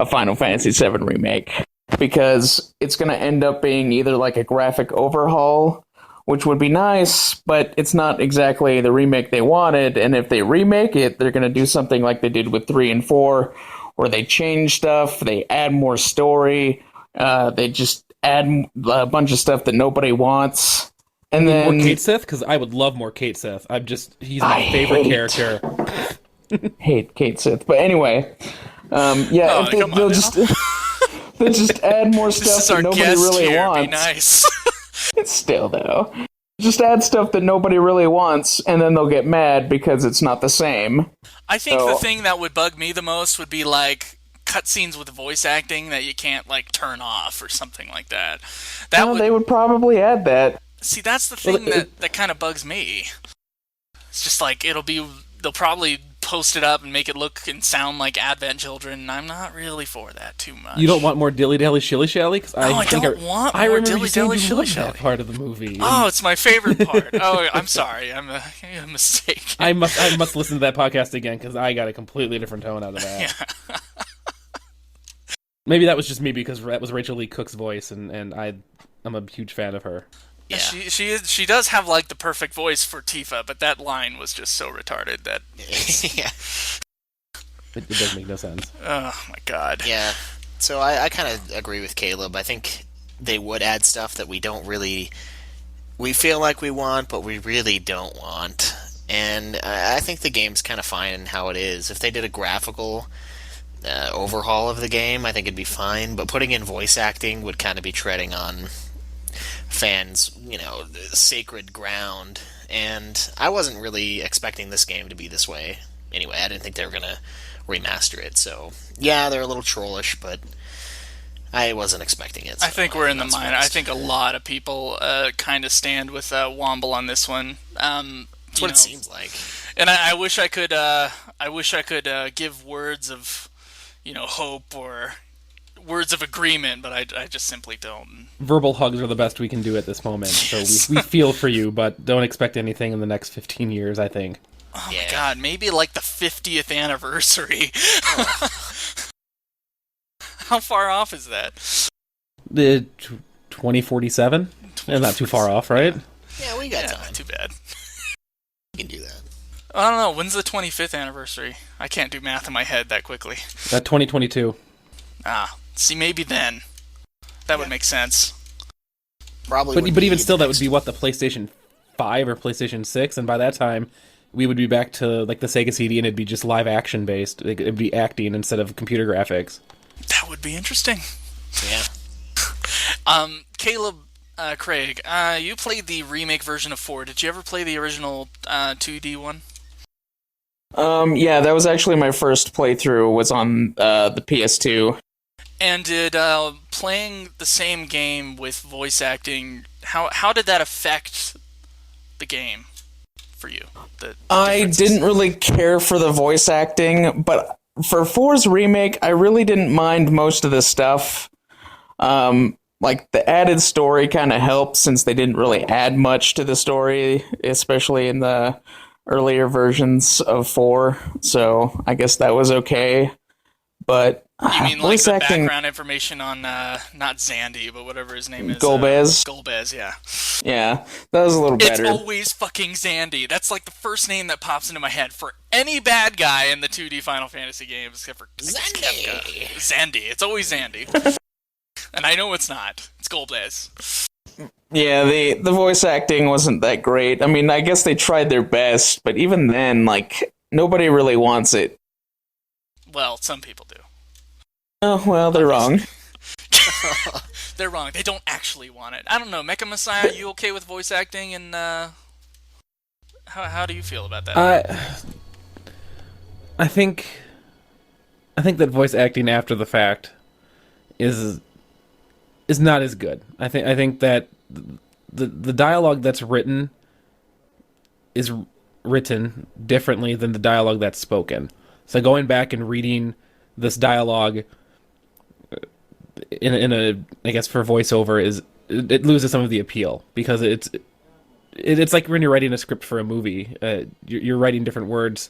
E: a Final Fantasy VII remake, because it's going to end up being either like a graphic overhaul, which would be nice, but it's not exactly the remake they wanted. And if they remake it, they're going to do something like they did with 3 and 4, where they change stuff, they add more story, they just add a bunch of stuff that nobody wants. And then
D: more Kate Sith, because I would love more Kate Sith. He's my favorite character.
E: Hate Kate Sith, but anyway, if they'll just add more stuff that nobody really wants.
C: Be nice.
E: It's still though. Just add stuff that nobody really wants, and then they'll get mad because it's not the same.
C: I think the thing that would bug me the most would be like cutscenes with voice acting that you can't like turn off or something like that.
E: They would probably add that.
C: See, that's the thing that kind of bugs me. It's just like they'll probably post it up and make it look and sound like Advent Children, and I'm not really for that too much.
D: You don't want more dilly dally shilly shally?
C: I don't want more dilly dally shilly shally.
D: That part of the movie.
C: Oh, it's my favorite part. Oh, I'm sorry, I'm a mistake.
D: I must listen to that podcast again, because I got a completely different tone out of that.
C: Yeah.
D: Maybe that was just me, because that was Rachel Lee Cook's voice, and I'm a huge fan of her.
C: Yeah. She does have like the perfect voice for Tifa, but that line was just so retarded that
B: Yeah.
D: It does make no sense.
C: Oh my god.
B: Yeah. So I kind of agree with Caleb. I think they would add stuff that we feel like we want, but we really don't want. And I think the game's kind of fine in how it is. If they did a graphical overhaul of the game, I think it'd be fine. But putting in voice acting would kind of be treading on fans, sacred ground. And I wasn't really expecting this game to be this way. Anyway, I didn't think they were going to remaster it. So, yeah, they're a little trollish, but I wasn't expecting it. So
C: I think we're in the mind. I think a lot of people kind of stand with Womble on this one.
B: That's what it seems like.
C: And I wish I could. I wish I could give words of, hope or words of agreement, but I just simply don't.
D: Verbal hugs are the best we can do at this moment.
C: Yes.
D: So we feel for you, but don't expect anything in the next 15 years, I think.
C: Oh my god, maybe like the 50th anniversary. How far off is that?
D: The 2047? Not too far off, right?
B: Yeah, we got time.
C: Not too bad.
B: We can do that.
C: I don't know, when's the 25th anniversary? I can't do math in my head that quickly.
D: That 2022.
C: See, maybe then. That would make sense.
B: Probably.
D: But even still, that would be, the PlayStation 5 or PlayStation 6, and by that time, we would be back to, like, the Sega CD, and it'd be just live action based. It'd be acting instead of computer graphics.
C: That would be interesting.
B: Yeah.
C: Caleb Craig, you played the remake version of 4. Did you ever play the original 2D one?
E: Yeah, that was actually my first playthrough, was on the PS2.
C: And did playing the same game with voice acting, how did that affect the game for you?
E: I didn't really care for the voice acting, but for 4's remake, I really didn't mind most of the stuff. like the added story kind of helped since they didn't really add much to the story, especially in the earlier versions of 4. So I guess that was okay. But
C: You mean like
E: voice
C: the
E: acting,
C: background information on not Zandy, but whatever his name is?
E: Golbez.
C: Golbez, yeah.
E: Yeah, that was a little
C: It's
E: better.
C: always fucking Zandy. That's like the first name that pops into my head for any bad guy in the 2D Final Fantasy games, except for I guess, Kefka. Zandy. It's always Zandy. And I know it's not. It's Golbez.
E: Yeah, the voice acting wasn't that great. I mean, I guess they tried their best, but even then, like, nobody really wants it.
C: Well, some people do.
E: Oh, well, they're wrong.
C: They're wrong. They don't actually want it. I don't know. MechaMessiah, are you okay with voice acting? And how do you feel about that?
D: I think that voice acting after the fact is not as good. I think that the dialogue that's written is written differently than the dialogue that's spoken. So going back and reading this dialogue in a I guess for voiceover it loses some of the appeal because it's like when you're writing a script for a movie. You're writing different words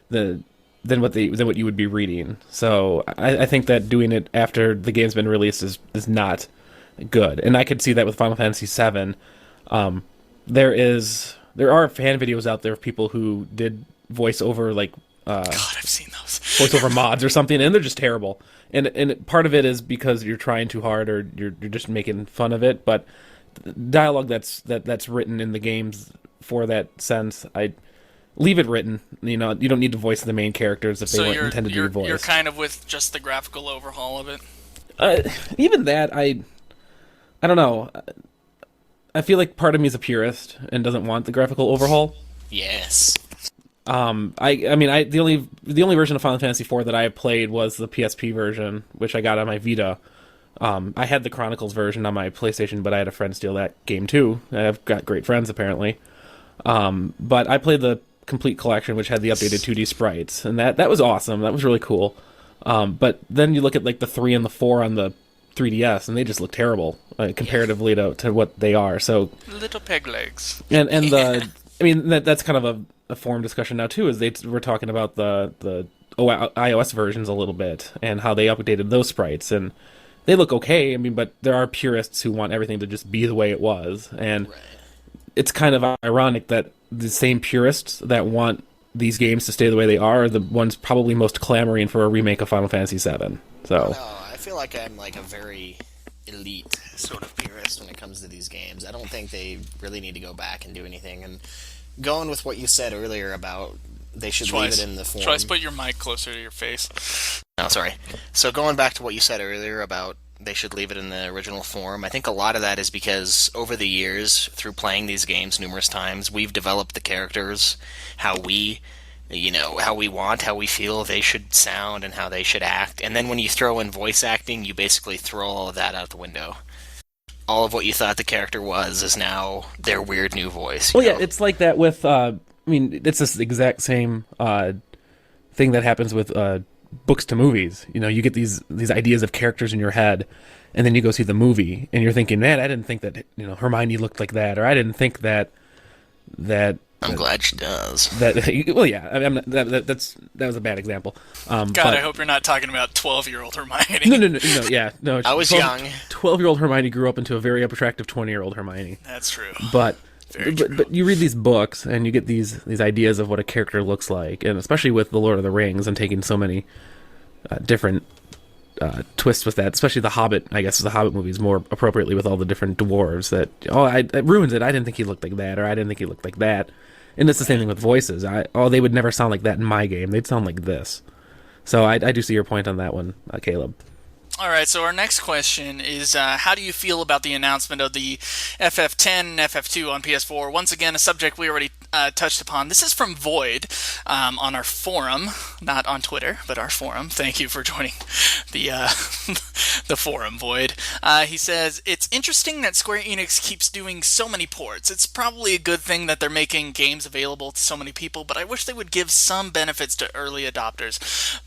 D: than what you would be reading. So I think that doing it after the game's been released is not good. And I could see that with Final Fantasy VII. There are fan videos out there of people who did voiceover like
C: God, I've seen those.
D: voiceover mods or something, and they're just terrible. And part of it is because you're trying too hard or you're just making fun of it. But the dialogue that's written in the games for that sense, I leave it written. You know, you don't need to voice the main characters if they weren't intended to be voiced.
C: You're kind of with just the graphical overhaul of it.
D: Even that, I don't know. I feel like part of me is a purist and doesn't want the graphical overhaul.
B: Yes.
D: The only version of Final Fantasy IV that I played was the PSP version, which I got on my Vita. I had the Chronicles version on my PlayStation, but I had a friend steal that game too. I've got great friends apparently. But I played the complete collection, which had the updated 2D sprites, and that was awesome. That was really cool. But then you look at like the 3 and the 4 on the 3DS, and they just look terrible comparatively to what they are. So
C: Little peg legs.
D: and that's kind of a forum discussion now too. Is we're talking about the iOS versions a little bit and how they updated those sprites, and they look okay. I mean, but there are purists who want everything to just be the way it was, and it's kind of ironic that the same purists that want these games to stay the way they are the ones probably most clamoring for a remake of Final Fantasy VII. So
B: I feel like I'm like a very elite sort of purist when it comes to these games. I don't think they really need to go back and do anything. And going with what you said earlier about they should leave it in the form.
C: Twice put your mic closer to your face.
B: Oh, sorry. So going back to what you said earlier about they should leave it in the original form, I think a lot of that is because over the years, through playing these games numerous times, we've developed the characters, how we want, how we feel they should sound, and how they should act. And then when you throw in voice acting, you basically throw all of that out the window. All of what you thought the character was is now their weird new voice.
D: Well, yeah, it's like that with, it's this exact same thing that happens with books to movies. You know, you get these ideas of characters in your head, and then you go see the movie, and you're thinking, man, I didn't think that, Hermione looked like that, or I didn't think that
B: I'm glad she does.
D: Well, yeah, that was a bad example.
C: I hope you're not talking about 12-year-old Hermione.
D: No.
B: I was young.
D: 12-year-old Hermione grew up into a very attractive 20-year-old Hermione.
C: That's true.
D: But
C: Very true.
D: But you read these books and you get these ideas of what a character looks like, and especially with The Lord of the Rings and taking so many different twists with that, especially The Hobbit. I guess the Hobbit movies more appropriately with all the different dwarves that it ruins it. I didn't think he looked like that, or I didn't think he looked like that. And it's the same thing with voices. They would never sound like that in my game. They'd sound like this. So I do see your point on that one, Caleb.
C: All right, so our next question is, how do you feel about the announcement of the FF10 and FF2 on PS4? Once again, a subject we already touched upon. This is from Void on our forum, not on Twitter, but our forum. Thank you for joining the the forum void. He says, it's interesting that Square Enix keeps doing so many ports. It's probably a good thing that they're making games available to so many people, but I wish they would give some benefits to early adopters.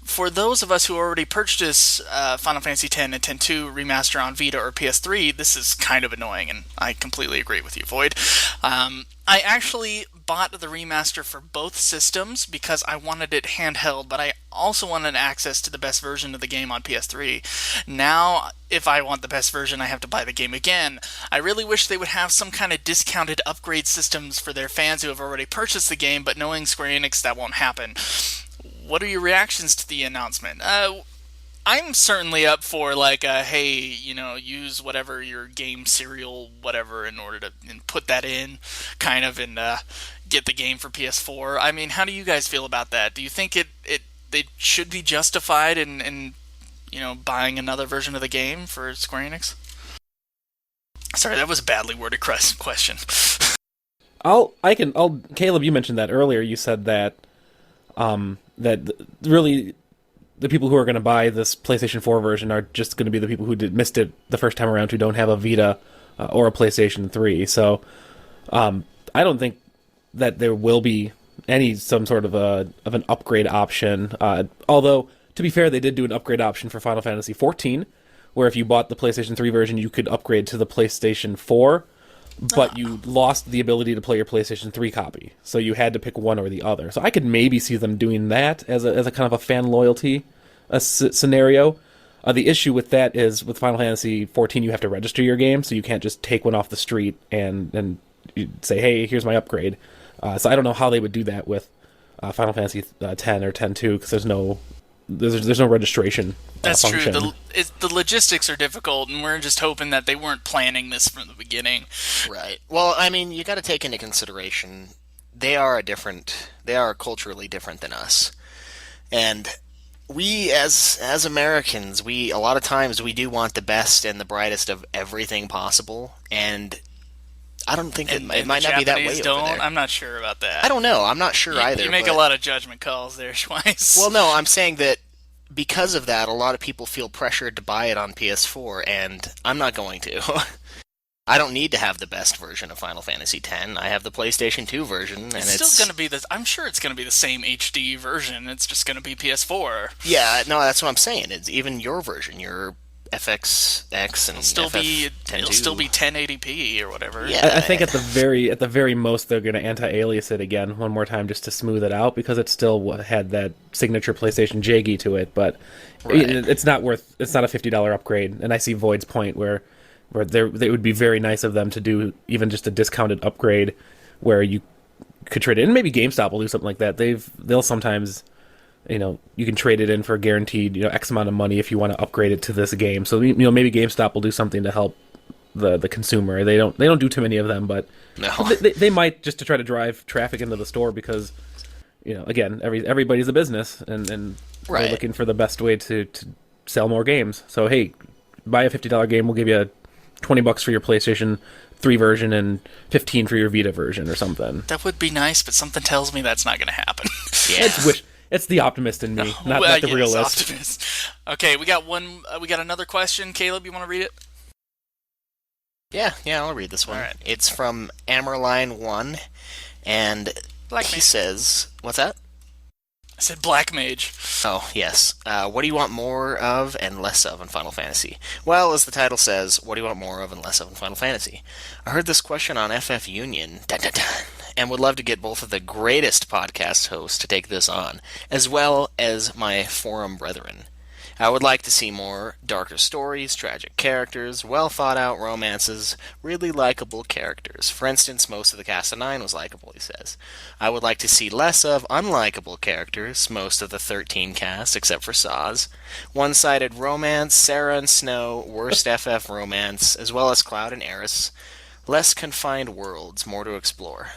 C: For those of us who already purchased Final Fantasy X and X-2 Remaster on Vita or PS3, this is kind of annoying, and I completely agree with you, Void. I actually bought the remaster for both systems because I wanted it handheld, but I also wanted access to the best version of the game on PS3. Now, if I want the best version, I have to buy the game again. I really wish they would have some kind of discounted upgrade systems for their fans who have already purchased the game, but knowing Square Enix, that won't happen. What are your reactions to the announcement? I'm certainly up for, like, hey, use whatever your game serial, whatever, in order to put that in, kind of, and get the game for PS4. I mean, how do you guys feel about that? Do you think they should be justified in buying another version of the game for Square Enix? Sorry, that was a badly worded question.
D: Caleb, you mentioned that earlier. You said that, really, the people who are going to buy this PlayStation 4 version are just going to be the people who missed it the first time around, who don't have a Vita or a PlayStation 3. So I don't think that there will be some sort of an upgrade option. Although, to be fair, they did do an upgrade option for Final Fantasy XIV, where if you bought the PlayStation 3 version, you could upgrade to the PlayStation 4, but you lost the ability to play your PlayStation 3 copy. So you had to pick one or the other. So I could maybe see them doing that as a kind of a fan loyalty scenario. The issue with that is with Final Fantasy XIV, you have to register your game, so you can't just take one off the street and say, hey, here's my upgrade. So I don't know how they would do that with Final Fantasy X or X-2, because there's no registration
C: That's
D: function.
C: true. The logistics are difficult, and we're just hoping that they weren't planning this from the beginning.
B: Right. Well, I mean, you got to take into consideration they are culturally different than us, and we as Americans, a lot of times we do want the best and the brightest of everything possible, and I don't think it might not be that way over there.
C: I'm not sure about that.
B: I don't know. I'm not sure either.
C: You make a lot of judgment calls there, Schweiss.
B: Well, no, I'm saying that because of that, a lot of people feel pressured to buy it on PS4, and I'm not going to. I don't need to have the best version of Final Fantasy X. I have the PlayStation 2 version, and
C: it's still going to be I'm sure it's going to be the same HD version. It's just going to be PS4.
B: Yeah, no, that's what I'm saying. It's even your version, your FXX and
C: it'll still be 1080p or whatever.
B: Yeah,
D: I think at the very most they're going to anti-alias it again one more time just to smooth it out, because it still had that signature PlayStation jaggy to it. But it's not a $50 upgrade. And I see Void's point where it would be very nice of them to do even just a discounted upgrade where you could trade it. And maybe GameStop will do something like that. They'll sometimes, you can trade it in for a guaranteed, X amount of money if you want to upgrade it to this game. So, maybe GameStop will do something to help the consumer. They don't do too many of them, but
B: no.
D: they might, just to try to drive traffic into the store, because, again, everybody's a business and they're looking for the best way to sell more games. So, hey, buy a $50 game, we'll give you $20 for your PlayStation 3 version and $15 for your Vita version or something.
C: That would be nice, but something tells me that's not going to happen.
B: Yeah.
D: It's the optimist in me, not the realist.
C: Optimist. Okay, we got another question. Caleb, you want to read it?
B: Yeah, I'll read this one.
C: All right.
B: It's from Ammerline1, and he says, what's that?
C: I said Black Mage.
B: Oh, yes. What do you want more of and less of in Final Fantasy? Well, as the title says, what do you want more of and less of in Final Fantasy? I heard this question on FF Union, and would love to get both of the greatest podcast hosts to take this on, as well as my forum brethren. I would like to see more darker stories, tragic characters, well-thought-out romances, really likable characters. For instance, most of the cast of 9 was likable, he says. I would like to see less of unlikable characters, most of the 13 cast, except for Saz. One-sided romance, Sarah and Snow, worst FF romance, as well as Cloud and Eris. Less confined worlds, more to explore.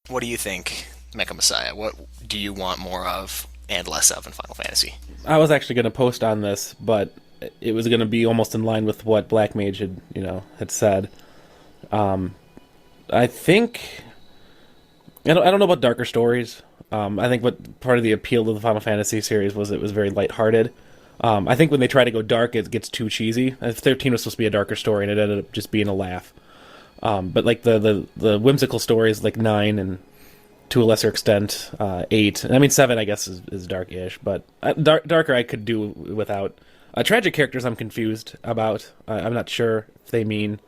B: What do you think, MechaMessiah? What do you want more of and less of in Final Fantasy?
D: I was actually going to post on this, but it was going to be almost in line with what Black Mage had said. I think I don't know about darker stories. I think what part of the appeal to the Final Fantasy series was it was very lighthearted. I think when they try to go dark, it gets too cheesy. 13 was supposed to be a darker story, and it ended up just being a laugh. But like the whimsical stories like 9 and to a lesser extent 8. I mean 7 I guess is dark-ish, but darker I could do without. Tragic characters I'm confused about. I'm not sure if they mean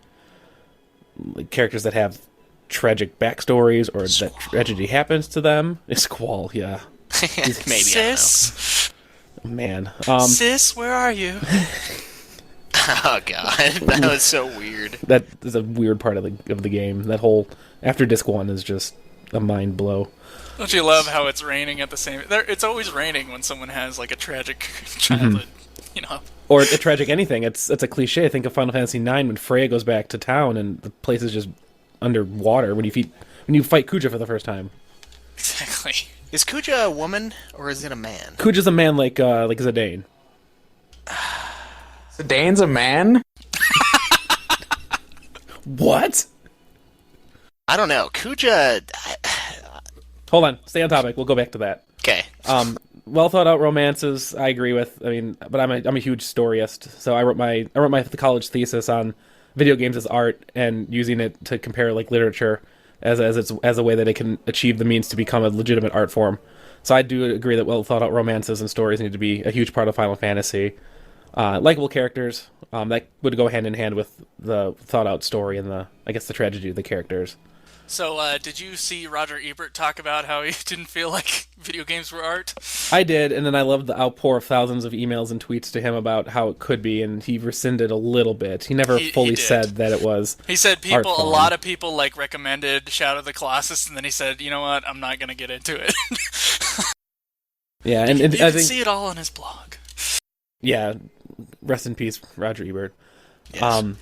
D: like, characters that have tragic backstories or that tragedy happens to them. Squall, yeah.
B: Maybe,
C: Sis,
B: I
D: Man.
C: sis, where are you?
B: don't know. Oh god, that was so weird.
D: That is a weird part of the game. That whole after disc 1 is just a mind blow.
C: Don't you love how it's raining at the same? It's always raining when someone has like a tragic childhood. You know.
D: Or a tragic anything. It's a cliche. I think of Final Fantasy IX when Fray goes back to town and the place is just underwater when you fight Kuja for the first time.
C: Exactly.
B: Is Kuja a woman or is it a man?
D: Kuja's a man like Zidane.
E: Zidane's a man?
D: What?
B: I don't know. Kuja.
D: Hold on. Stay on topic. We'll go back to that.
B: Okay.
D: Well thought out romances. I agree with. I mean, but I'm a huge storyist. So I wrote my college thesis on video games as art and using it to compare like literature as a way that it can achieve the means to become a legitimate art form. So I do agree that well thought out romances and stories need to be a huge part of Final Fantasy. Likeable characters that would go hand in hand with the thought out story and the tragedy of the characters.
C: So, did you see Roger Ebert talk about how he didn't feel like video games were art?
D: I did, and then I loved the outpour of thousands of emails and tweets to him about how it could be, and he rescinded a little bit. He never fully said that it was.
C: He said a lot of people like recommended Shadow of the Colossus, and then he said, you know what, I'm not going to get into it.
D: Yeah, and
C: you
D: I
C: can
D: think
C: see it all on his blog. Yeah,
D: rest in peace, Roger Ebert.
B: Yes.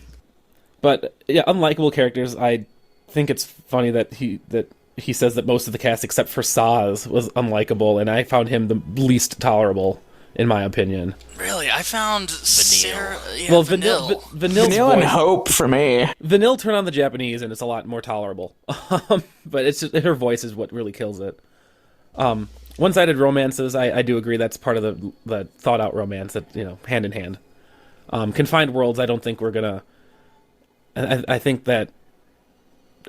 D: But yeah, unlikable characters. I think it's funny that he says that most of the cast except for Saz was unlikable, and I found him the least tolerable in my opinion.
C: Really, I found Sarah. Yeah,
D: Well,
C: Vanille.
D: Vanille
E: and Hope for me.
D: Vanille turn on the Japanese, and it's a lot more tolerable. But it's just, her voice is what really kills it. One-sided romances, I do agree that's part of the thought-out romance that hand in hand. Confined worlds, I don't think we're gonna. I think that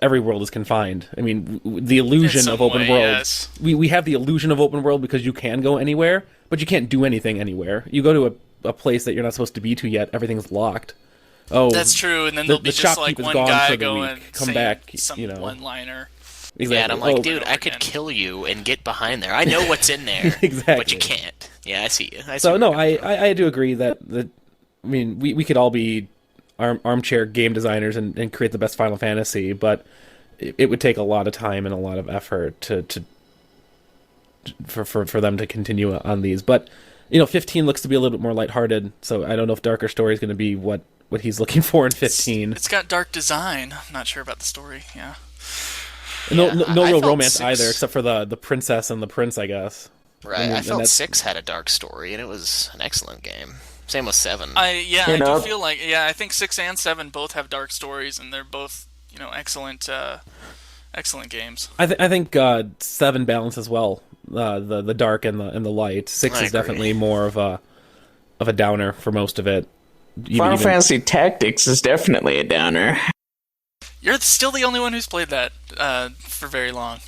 D: every world is confined. I mean, the illusion of open world.
C: Yes.
D: We have the illusion of open world because you can go anywhere, but you can't do anything anywhere. You go to a place that you're not supposed to be to yet. Everything's locked. Oh,
C: that's true. And then there'll be just like one guy going,
D: come back,
C: some one-liner.
D: Exactly.
B: Yeah, and I'm like, dude, I could kill you and get behind there. I know what's in there,
D: exactly.
B: But you can't. Yeah, I see you.
D: I do agree that I mean, we could all be armchair game designers and create the best Final Fantasy, but it would take a lot of time and a lot of effort for them to continue on these. But 15 looks to be a little bit more lighthearted, so I don't know if Darker Story is going to be what he's looking for in 15.
C: It's got dark design. I'm not sure about the story. Yeah.
D: No real romance either, except for the princess and the prince, I guess.
B: Right. I felt 6 had a dark story, and it was an excellent game. Same with 7.
C: I do feel like I think 6 and 7 both have dark stories, and they're both excellent games.
D: I think 7 balances well the dark and the light. 6 is definitely more of a downer for most of it.
E: Final Fantasy Tactics is definitely a downer.
C: You're still the only one who's played that for very long.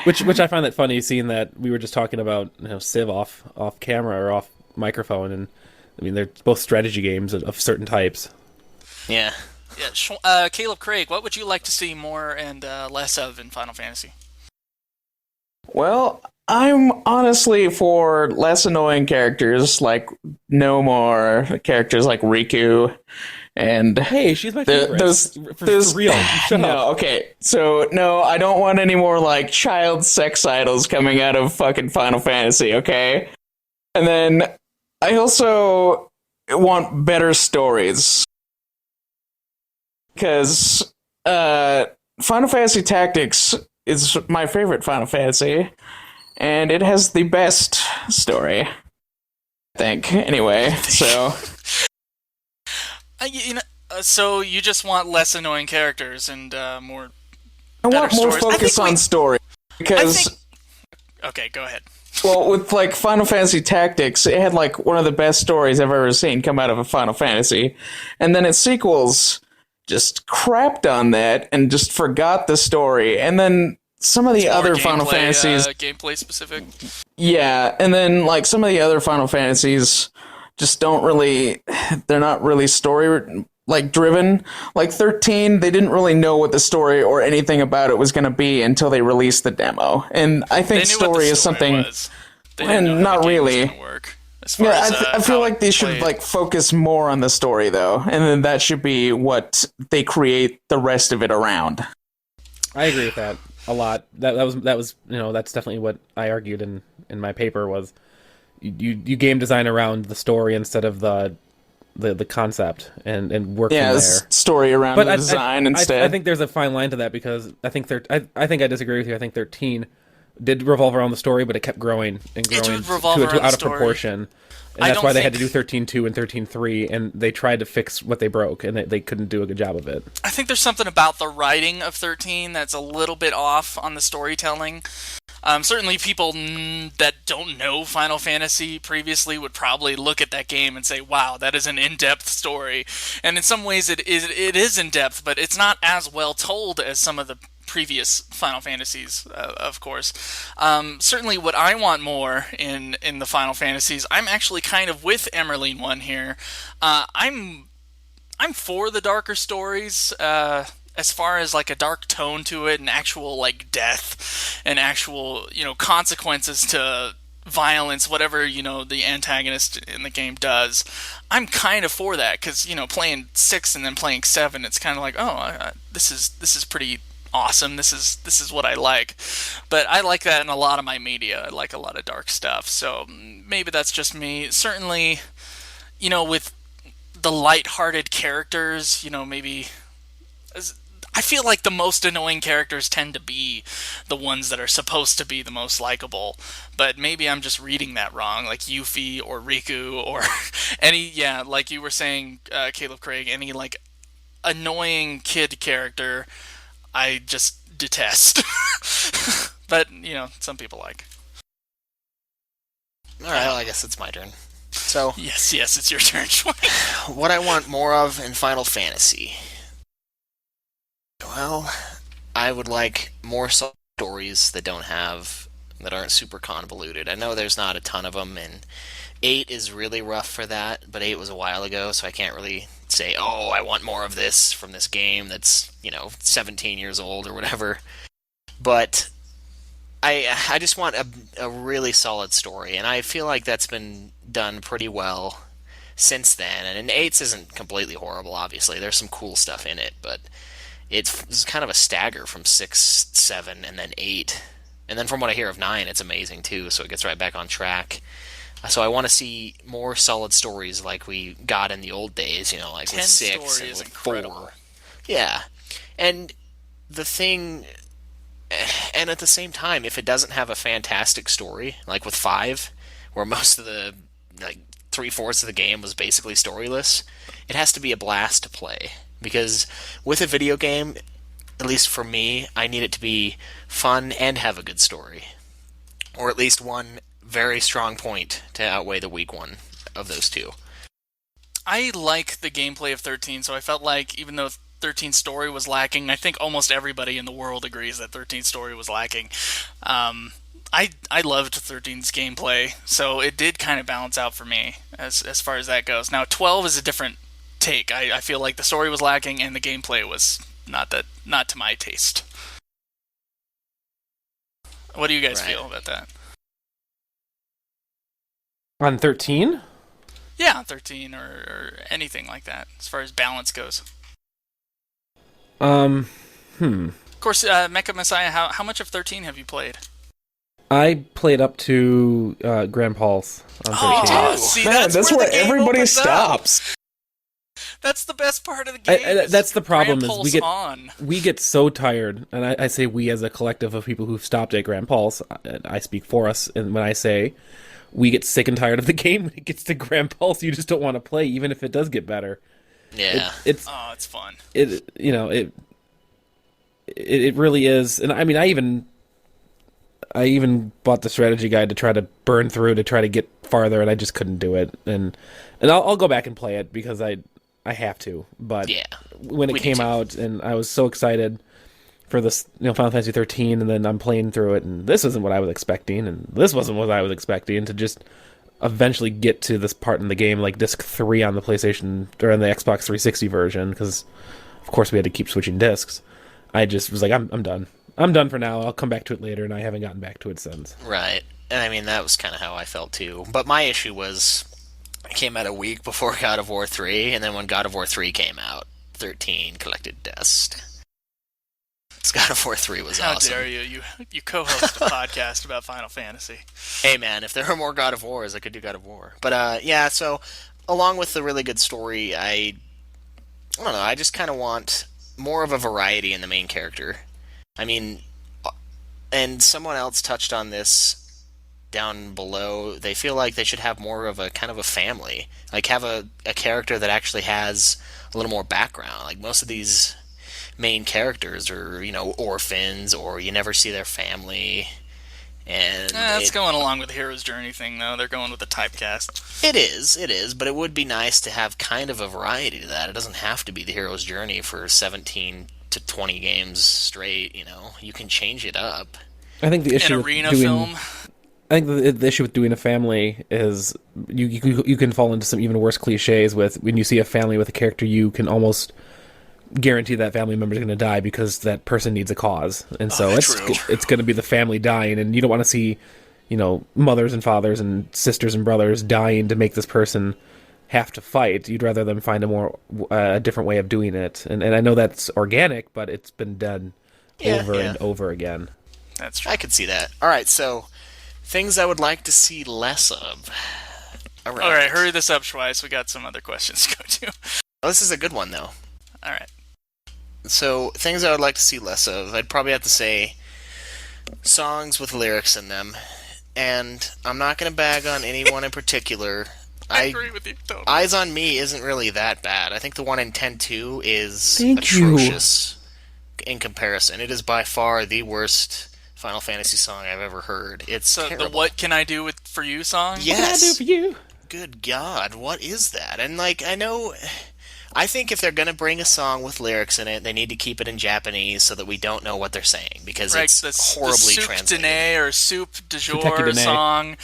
D: Which I find that funny, seeing that we were just talking about Civ off camera or off microphone, and I mean they're both strategy games of certain types.
B: Yeah.
C: Yeah. Caleb Craig, what would you like to see more and less of in Final Fantasy?
E: Well, I'm honestly for less annoying characters, like no more characters like Riku. And
D: hey, she's my favorite.
E: Those
D: for real. Shut up.
E: Okay. So no, I don't want any more like child sex idols coming out of fucking Final Fantasy. Okay. And then I also want better stories because Final Fantasy Tactics is my favorite Final Fantasy, and it has the best story, I think. Anyway, so.
C: So you just want less annoying characters and more.
E: I want more
C: stories.
E: focus on story because.
C: Okay, go ahead.
E: Well, with like Final Fantasy Tactics, it had like one of the best stories I've ever seen come out of a Final Fantasy, and then its sequels just crapped on that and just forgot the story. And then some of the other Final Fantasies,
C: gameplay specific.
E: yeah, and then like some of the other Final Fantasies just don't really, they're not really story like driven. Like 13, they didn't really know what the story or anything about it was going to be until they released the demo. And I think story is something, and not really. Yeah, I feel like they should like focus more on the story though, and then that should be what they create the rest of it around.
D: I agree with that a lot. That was that's definitely what I argued in my paper was you game design around the story instead of the concept and work from there.
E: Story around the design instead.
D: I think there's a fine line to that because I think I think I disagree with you. I think 13 did revolve around the story, but it kept growing and growing to out of proportion. And that's why they had to do 13.2 and 13.3, and they tried to fix what they broke, and they couldn't do a good job of it.
C: I think there's something about the writing of 13 that's a little bit off on the storytelling. Certainly people that don't know Final Fantasy previously would probably look at that game and say, wow, that is an in-depth story. And in some ways it is in-depth, but it's not as well told as some of the previous Final Fantasies, of course. Certainly what I want more in the Final Fantasies, I'm actually kind of with Emerline one here. I'm for the darker stories, as far as like a dark tone to it and actual like death and actual, consequences to violence, whatever, the antagonist in the game does. I'm kind of for that because, playing 6 and then playing 7, it's kind of like, this is pretty awesome. This is what I like. But I like that in a lot of my media. I like a lot of dark stuff. So maybe that's just me. Certainly, with the light-hearted characters, maybe I feel like the most annoying characters tend to be the ones that are supposed to be the most likable, but maybe I'm just reading that wrong, like Yuffie or Riku or any, like you were saying, Caleb Craig, any like annoying kid character I just detest. But, some people like.
B: Alright, well, I guess it's my turn. So
C: Yes, it's your turn, Schwein.
B: what I want more of in Final Fantasy. Well, I would like more stories that aren't super convoluted. I know there's not a ton of them, and 8 is really rough for that, but 8 was a while ago, so I can't really say, I want more of this from this game that's, 17 years old or whatever. But I just want a really solid story, and I feel like that's been done pretty well since then. And 8's isn't completely horrible, obviously. There's some cool stuff in it, but it's kind of a stagger from 6, 7, and then 8. And then from what I hear of 9, it's amazing too, so it gets right back on track. So I want to see more solid stories like we got in the old days, like with 6 and with 4. Yeah. And the thing... And at the same time, if it doesn't have a fantastic story, like with 5, where most of the, 3/4 of the game was basically storyless, it has to be a blast to play. Because with a video game, at least for me, I need it to be fun and have a good story. Or at least one very strong point to outweigh the weak one of those two.
C: I like the gameplay of 13, so I felt like even though 13's story was lacking, I think almost everybody in the world agrees that 13's story was lacking. I loved 13's gameplay, so it did kind of balance out for me as far as that goes. Now 12 is a different take. I feel like the story was lacking and the gameplay was not to my taste. What do you guys feel about that?
D: On 13?
C: Yeah, 13 or anything like that, as far as balance goes.
D: Of
C: course, MechaMessiah, how much of 13 have you played?
D: I played up to Grand Pulse on 13.
C: Oh, see, that's where
E: everybody stops.
C: That's the best part of the game.
D: That's the problem.
C: Grand
D: Is we get so tired, and I say we as a collective of people who've stopped at Grand Pulse. I speak for us, and when I say we get sick and tired of the game when it gets to Grand Pulse, you just don't want to play, even if it does get better.
B: Yeah,
C: it's fun.
D: It really is, and I mean, I even I even bought the strategy guide to try to burn through to try to get farther, and I just couldn't do it. And I'll go back and play it because I have to. But
B: Yeah,
D: when
B: we
D: it came
B: need to.
D: out, and I was so excited for this, Final Fantasy 13, and then I'm playing through it, and this isn't what I was expecting, and this wasn't what I was expecting, to just eventually get to this part in the game, like disc 3 on the PlayStation, or on the Xbox 360 version, because, of course, we had to keep switching discs. I just was like, I'm done. I'm done for now. I'll come back to it later, and I haven't gotten back to it since.
B: Right. And I mean, that was kind of how I felt too. But my issue was, it came out a week before God of War 3, and then when God of War 3 came out, 13 collected dust. God of War 3 was
C: How
B: awesome.
C: dare you? You co-host a podcast about Final Fantasy.
B: Hey man, if there were more God of Wars, I could do God of War. But yeah, so along with the really good story, I don't know, I just kind of want more of a variety in the main character. I mean, and someone else touched on this down below. They feel like they should have more of a kind of a family, like have a character that actually has a little more background. Like most of these main characters are, orphans, or you never see their family. And
C: That's going along with the hero's journey thing, though. They're going with the typecast.
B: It is, but it would be nice to have kind of a variety to that. It doesn't have to be the hero's journey for 17 to 20 games straight, You can change it up.
D: I think the issue
C: An
D: with
C: arena
D: doing,
C: film.
D: I think the issue with doing a family is you can fall into some even worse cliches with when you see a family with a character, you can almost guarantee that family member is going to die because that person needs a cause, and so it's going to be the family dying, and you don't want to see, mothers and fathers and sisters and brothers dying to make this person have to fight. You'd rather them find a different way of doing it, and I know that's organic, but it's been done over and over again.
C: That's true.
B: I could see that. All right, so things I would like to see less of.
C: All right, hurry this up, Schweiss. We got some other questions to go to.
B: Well, this is a good one though.
C: All right.
B: So, things I would like to see less of, I'd probably have to say songs with lyrics in them. And I'm not going to bag on anyone in particular.
C: I agree with you totally.
B: Eyes on Me isn't really that bad. I think the one in 10-2 is
D: Thank you.
B: atrocious in comparison. It is by far the worst Final Fantasy song I've ever heard. It's
C: So
B: terrible.
C: the "What Can I Do With For You" song?
B: Yes.
D: What can I do for you?
B: Good God, what is that? And I think if they're going to bring a song with lyrics in it, they need to keep it in Japanese so that we don't know what they're saying, because
C: Right,
B: it's
C: the
B: horribly
C: soup
B: translated.
C: dene or soup du jour
D: Kentucky Dene.
C: song.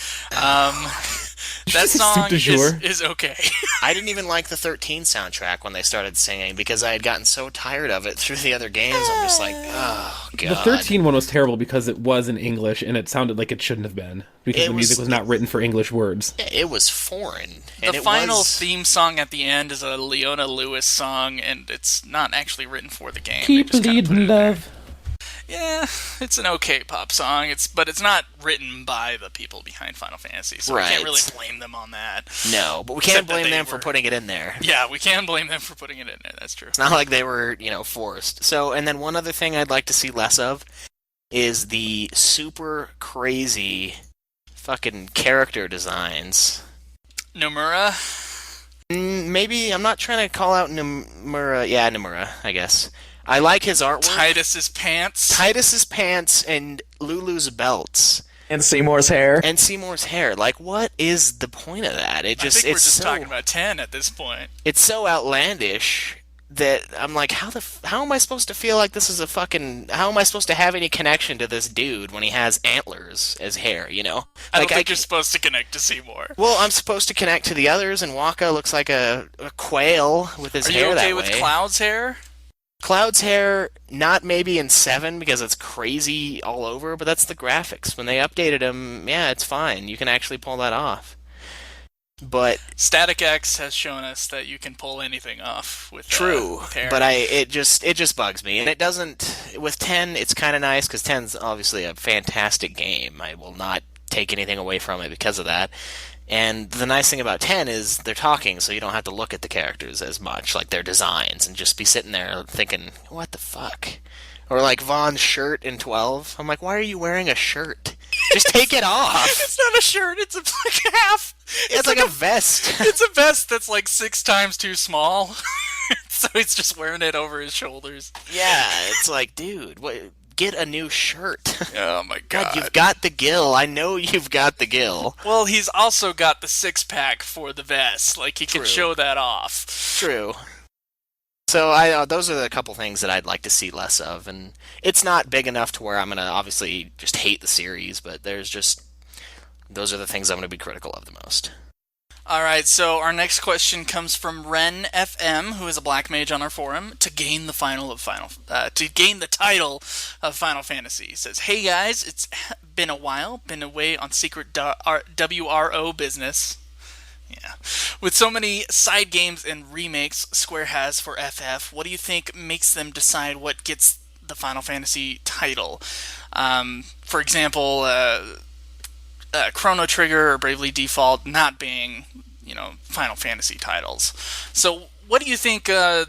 C: That song
D: Soup du jour?
C: is okay.
B: I didn't even like the 13 soundtrack when they started singing, because I had gotten so tired of it through the other games. I'm just like, oh, God.
D: The 13 one was terrible because it was in English and it sounded like it shouldn't have been because the music was not written for English words.
B: It was foreign. And
C: The
B: it
C: final
B: was...
C: theme song at the end is a Leona Lewis song, and it's not actually written for the game.
D: Keep
C: They just kinda put
D: leading,
C: it in there.
D: love.
C: Yeah, it's an okay pop song. But it's not written by the people behind Final Fantasy, so we
B: Right.
C: can't really blame them on that.
B: No, but we
C: Except
B: can't
C: that
B: blame
C: they
B: them for
C: were-
B: putting it in there.
C: Yeah, we can blame them for putting it in there. That's true.
B: It's not like they were, forced. So, and then one other thing I'd like to see less of is the super crazy fucking character designs.
C: Nomura,
B: Maybe, I'm not trying to call out Nomura. Yeah, Nomura, I guess. I like his artwork.
C: Titus's pants.
B: Titus's pants and Lulu's belts.
E: And Seymour's hair.
B: And Seymour's hair. Like, what is the point of that? It just,
C: I think we're
B: it's
C: just
B: so,
C: talking about 10 at this point.
B: it's so outlandish that I'm like, how am I supposed to feel like this is how am I supposed to have any connection to this dude when he has antlers as hair,
C: I don't
B: Like,
C: think you're supposed to connect to Seymour.
B: Well, I'm supposed to connect to the others, and Waka looks like a quail with his
C: Are
B: hair
C: you okay
B: that
C: with
B: way.
C: Cloud's hair?
B: Cloud's hair, not maybe in 7 because it's crazy all over, but that's the graphics. When they updated him, yeah, it's fine. You can actually pull that off. But
C: Static X has shown us that you can pull anything off with
B: true,
C: with hair.
B: but it just bugs me, and it doesn't. With 10, it's kind of nice because 10's obviously a fantastic game. I will not take anything away from it because of that. And the nice thing about 10 is they're talking, so you don't have to look at the characters as much, like their designs, and just be sitting there thinking, what the fuck? Or like Vaughn's shirt in 12. I'm like, why are you wearing a shirt? Just take it off.
C: It's not a shirt. It's like a half.
B: It's like a vest.
C: It's a vest that's like 6 times too small. So he's just wearing it over his shoulders.
B: Yeah, it's like, dude, get a new shirt.
C: Oh my
B: God, you've got the gill. I know you've got the gill.
C: Well, he's also got the six-pack for the vest. Like, he can
B: True.
C: show that off.
B: True. So those are the couple things that I'd like to see less of, and it's not big enough to where I'm going to obviously just hate the series, but those are the things I'm going to be critical of the most.
C: All right, so our next question comes from Ren FM, who is a black mage on our forum. To gain the title of Final Fantasy, he says, "Hey guys, it's been a while. Been away on secret WRO business. Yeah, with so many side games and remakes Square has for FF, what do you think makes them decide what gets the Final Fantasy title? For example, Chrono Trigger or Bravely Default not being, Final Fantasy titles. So what do you think the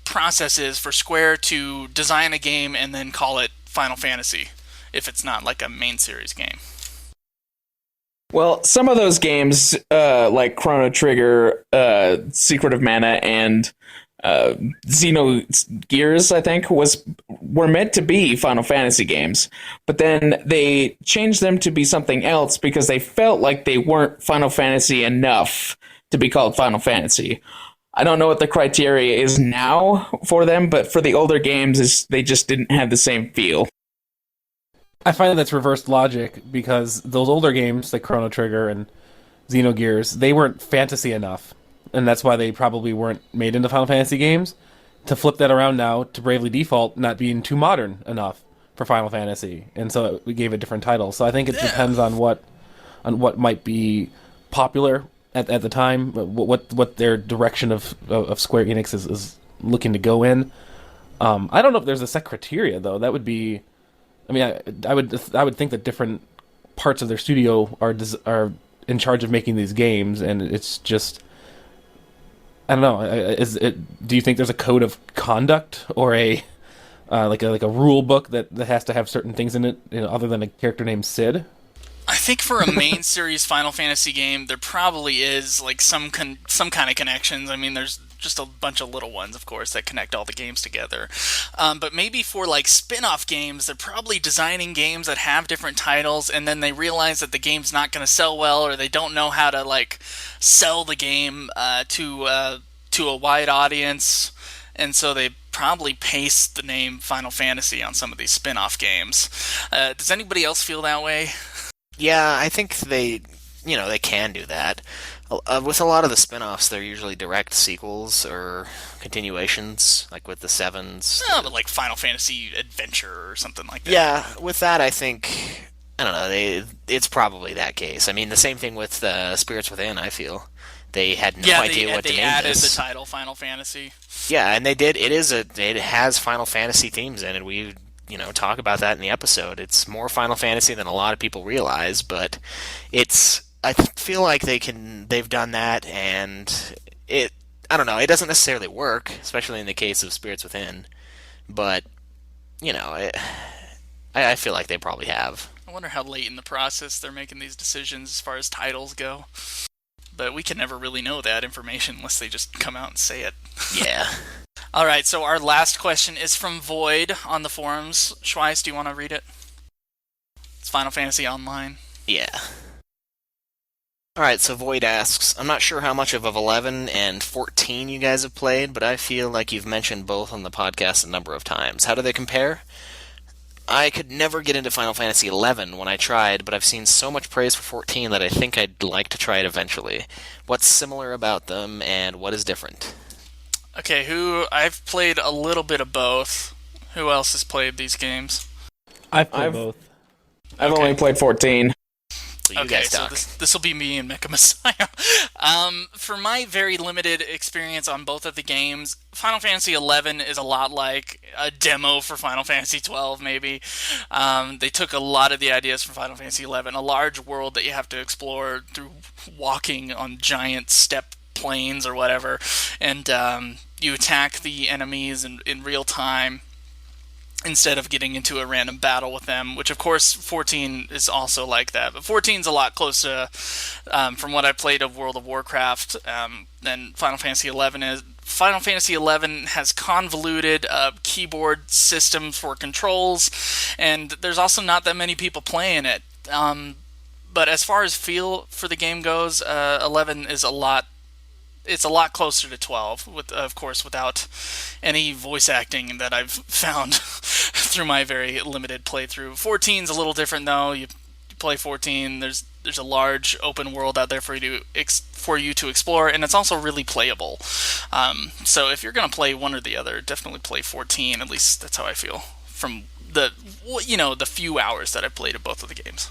C: process is for Square to design a game and then call it Final Fantasy if it's not like a main series game?"
E: Well, some of those games, like Chrono Trigger, Secret of Mana, and Xenogears, I think, were meant to be Final Fantasy games, but then they changed them to be something else because they felt like they weren't Final Fantasy enough to be called Final Fantasy. I don't know what the criteria is now for them, but for the older games, they just didn't have the same feel.
D: I find that's reverse logic because those older games like Chrono Trigger and Xenogears, they weren't fantasy enough, and that's why they probably weren't made into Final Fantasy games. To flip that around now to Bravely Default not being too modern enough for Final Fantasy, and so we gave it different titles. So I think it depends on what might be popular at the time, what their direction of Square Enix is looking to go in. I don't know if there's a set criteria though. That would be. I mean, I would think that different parts of their studio are in charge of making these games, and it's just, I don't know. Do you think there's a code of conduct or a like a rule book that has to have certain things in it, other than a character named Sid?
C: I think for a main series Final Fantasy game, there probably is like some kind of connections. I mean, there's just a bunch of little ones, of course, that connect all the games together. But maybe for like spin-off games, they're probably designing games that have different titles, and then they realize that the game's not going to sell well, or they don't know how to like sell the game to a wide audience, and so they probably paste the name Final Fantasy on some of these spin-off games. Does anybody else feel that way?
B: Yeah, I think they can do that. With a lot of the spin-offs, they're usually direct sequels or continuations, like with the Sevens.
C: No, but like Final Fantasy Adventure or something like that.
B: Yeah, with that, I think, I don't know, it's probably that case. I mean, the same thing with Spirits Within, I feel. They had no idea what to name this.
C: They added the title Final Fantasy.
B: Yeah, and they did. It has Final Fantasy themes in it. We talk about that in the episode. It's more Final Fantasy than a lot of people realize, but I feel like they've done that, and I don't know, it doesn't necessarily work, especially in the case of Spirits Within, but I feel like they probably have.
C: I wonder how late in the process they're making these decisions as far as titles go. But we can never really know that information unless they just come out and say it.
B: Yeah.
C: All right, so our last question is from Void on the forums. Schweiss, do you want to read it? It's Final Fantasy Online.
B: Yeah. Alright, so Void asks, I'm not sure how much of 11 and 14 you guys have played, but I feel like you've mentioned both on the podcast a number of times. How do they compare? I could never get into Final Fantasy 11 when I tried, but I've seen so much praise for 14 that I think I'd like to try it eventually. What's similar about them, and what is different?
C: Okay, I've played a little bit of both. Who else has played these games?
D: I've played both.
E: I've only played 14.
B: So
C: Okay, so this will be me and MechaMessiah. For my very limited experience on both of the games, Final Fantasy XI is a lot like a demo for Final Fantasy XII, maybe. They took a lot of the ideas from Final Fantasy XI, a large world that you have to explore through walking on giant step planes or whatever, and you attack the enemies in real time, instead of getting into a random battle with them, which of course 14 is also like that. But 14 is a lot closer, from what I played of World of Warcraft, than Final Fantasy 11 is. Final Fantasy XI has convoluted keyboard systems for controls, and there's also not that many people playing it. But as far as feel for the game goes, 11 is it's a lot closer to 12, with, of course, without any voice acting that I've found through my very limited playthrough. 14's a little different, though. You play 14, there's a large open world out there for you to explore, and it's also really playable. So if you're going to play one or the other, definitely play 14. At least that's how I feel from the few hours that I've played of both of the games.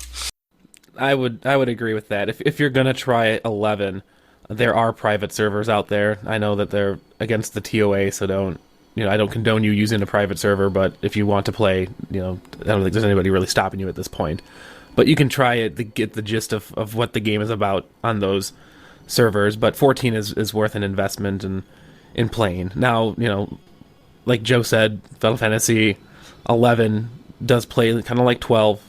D: I would agree with that. If you're going to try 11, there are private servers out there. I know that they're against the TOA, so I don't condone you using a private server, but if you want to play, I don't think there's anybody really stopping you at this point. But you can try it to get the gist of what the game is about on those servers. But 14 is worth an investment in playing. Now, like Joe said, Final Fantasy 11 does play kind of like 12.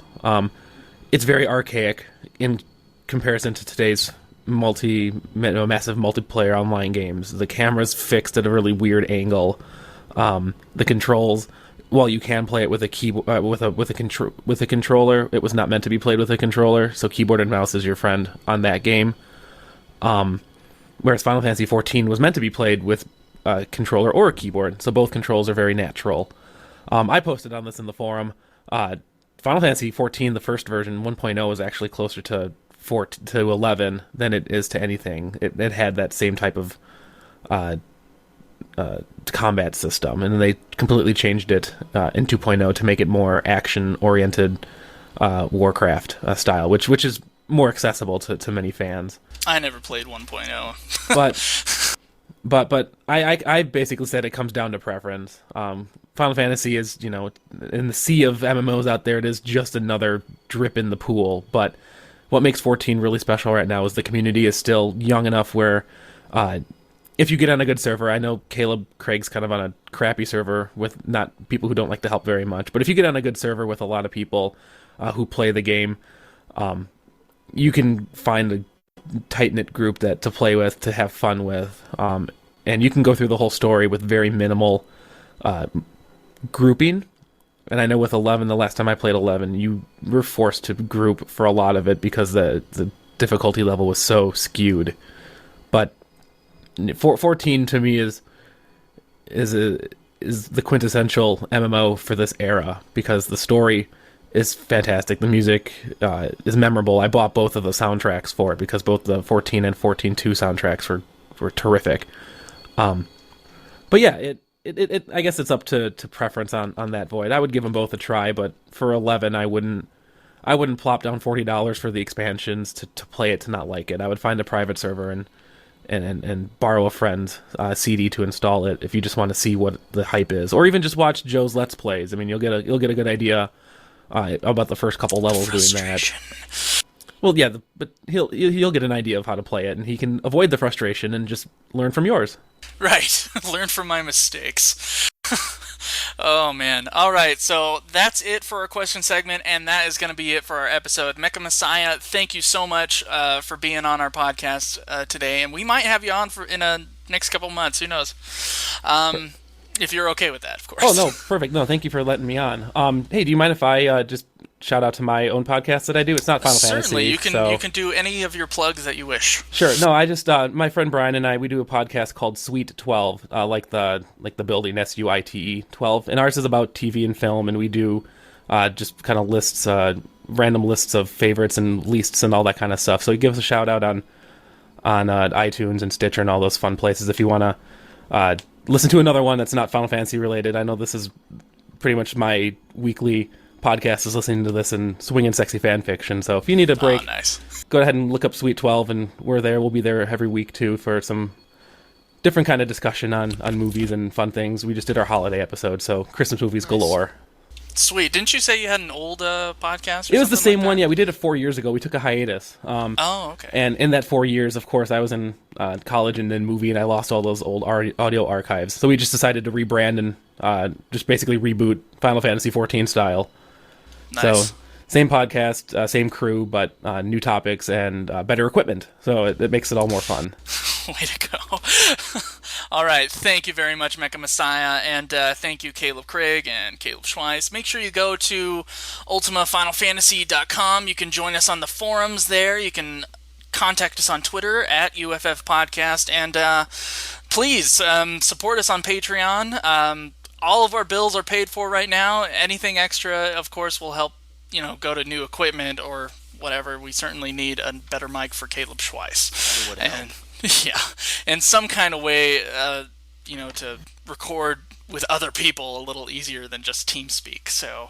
D: It's very archaic in comparison to today's massive multiplayer online games. The camera's fixed at a really weird angle. The controls, while you can play it with a keyboard with a controller, it was not meant to be played with a controller. So keyboard and mouse is your friend on that game. Whereas Final Fantasy 14 was meant to be played with a controller or a keyboard. So both controls are very natural. I posted on this in the forum. Final Fantasy 14, the first version, 1.0, is actually closer to 11 than it is to anything. It had that same type of combat system, and then they completely changed it in 2.0 to make it more action-oriented Warcraft style, which is more accessible to many fans.
C: I never played 1.0.
D: But I basically said it comes down to preference. Final Fantasy is, in the sea of MMOs out there, it is just another drip in the pool. But what makes 14 really special right now is the community is still young enough where if you get on a good server, I know Caleb Craig's kind of on a crappy server with not people who don't like to help very much, but if you get on a good server with a lot of people who play the game, you can find a tight-knit group to play with, to have fun with, and you can go through the whole story with very minimal grouping. And I know with 11, the last time I played 11, you were forced to group for a lot of it because the difficulty level was so skewed. But 14 to me is the quintessential MMO for this era because the story is fantastic. The music is memorable. I bought both of the soundtracks for it because both the 14 and 14.2 soundtracks were terrific. But yeah, it I guess it's up to preference on that void. I would give them both a try, but for 11, I wouldn't plop down $40 for the expansions to play it to not like it. I would find a private server and borrow a friend's CD to install it if you just want to see what the hype is, or even just watch Joe's Let's Plays. I mean, you'll get a good idea about the first couple levels doing that. Well, yeah, but he'll get an idea of how to play it, and he can avoid the frustration and just learn from yours.
C: Right, learn from my mistakes. Oh, man. All right, so that's it for our question segment, and that is going to be it for our episode. MechaMessiah, thank you so much for being on our podcast today, and we might have you on in the next couple months. Who knows? If you're okay with that, of course.
D: Oh, no, perfect. No, thank you for letting me on. Hey, do you mind if I just shout out to my own podcast that I do? It's not Final
C: Certainly.
D: Fantasy.
C: Certainly, you can do any of your plugs that you wish.
D: Sure. No, I just my friend Brian and I, we do a podcast called Suite 12, like the building SUITE 12, and ours is about TV and film, and we do just kind of lists, random lists of favorites and leasts and all that kind of stuff. So give us a shout out on iTunes and Stitcher and all those fun places if you want to listen to another one that's not Final Fantasy related. I know this is pretty much my weekly podcast is listening to this and swinging sexy fan fiction. So if you need a break,
C: nice.
D: Go ahead and look up Suite 12, and we're there. We'll be there every week too for some different kind of discussion on movies and fun things. We just did our holiday episode, so Christmas movies galore.
C: Sweet. Didn't you say you had an old podcast?
D: It was the same one. Yeah, we did it 4 years ago. We took a hiatus.
C: Okay.
D: And in that 4 years, of course, I was in college and then movie, and I lost all those old audio archives. So we just decided to rebrand and just basically reboot Final Fantasy 14 style.
C: Nice.
D: So same podcast, same crew, but new topics and better equipment. So it makes it all more fun.
C: Way to go. All right, thank you very much, MechaMessiah, and thank you, Caleb Craig and Caleb Schweiss. Make sure you go to ultimafinalfantasy.com. You can join us on the forums there. You can contact us on Twitter at UFF Podcast, and please support us on Patreon. All of our bills are paid for right now. Anything extra, of course, will help, go to new equipment or whatever. We certainly need a better mic for Caleb Schweiss.
B: It would help.
C: Yeah, and some kind of way, to record with other people a little easier than just TeamSpeak. So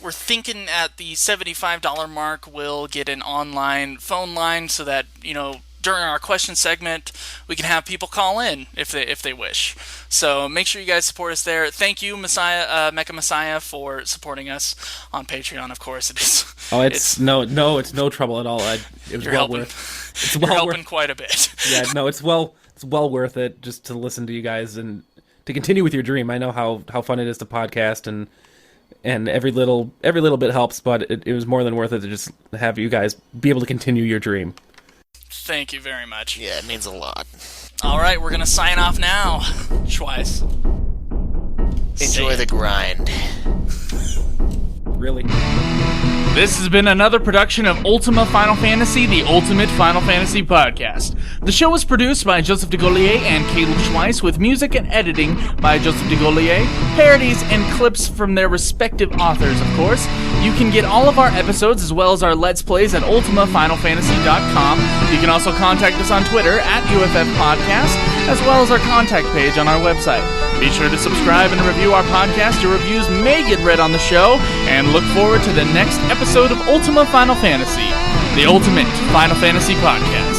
C: we're thinking at the $75 mark, we'll get an online phone line so that, during our question segment, we can have people call in if they wish. So make sure you guys support us there. Thank you, MechaMessiah, for supporting us on Patreon. Of course, it is.
D: Oh, it's no trouble at all. It was well worth. It's
C: You're
D: well
C: helping
D: worth.
C: quite a bit.
D: Yeah, no, it's well worth it just to listen to you guys and to continue with your dream. I know how fun it is to podcast, and every little bit helps, but it was more than worth it to just have you guys be able to continue your dream.
C: Thank you very much.
B: Yeah, it means a lot.
C: All right, we're going to sign off now. Schweiss.
B: Enjoy the grind.
D: Really.
C: This has been another production of Ultima Final Fantasy, the Ultimate Final Fantasy Podcast. The show was produced by Joseph DeGollier and Caleb Schweiss, with music and editing by Joseph DeGollier, parodies and clips from their respective authors, of course. You can get all of our episodes as well as our Let's Plays at ultimafinalfantasy.com. You can also contact us on Twitter at UFF Podcast, as well as our contact page on our website. Be sure to subscribe and review our podcast. Your reviews may get read on the show, and look forward to the next episode of Ultima Final Fantasy, the Ultimate Final Fantasy Podcast.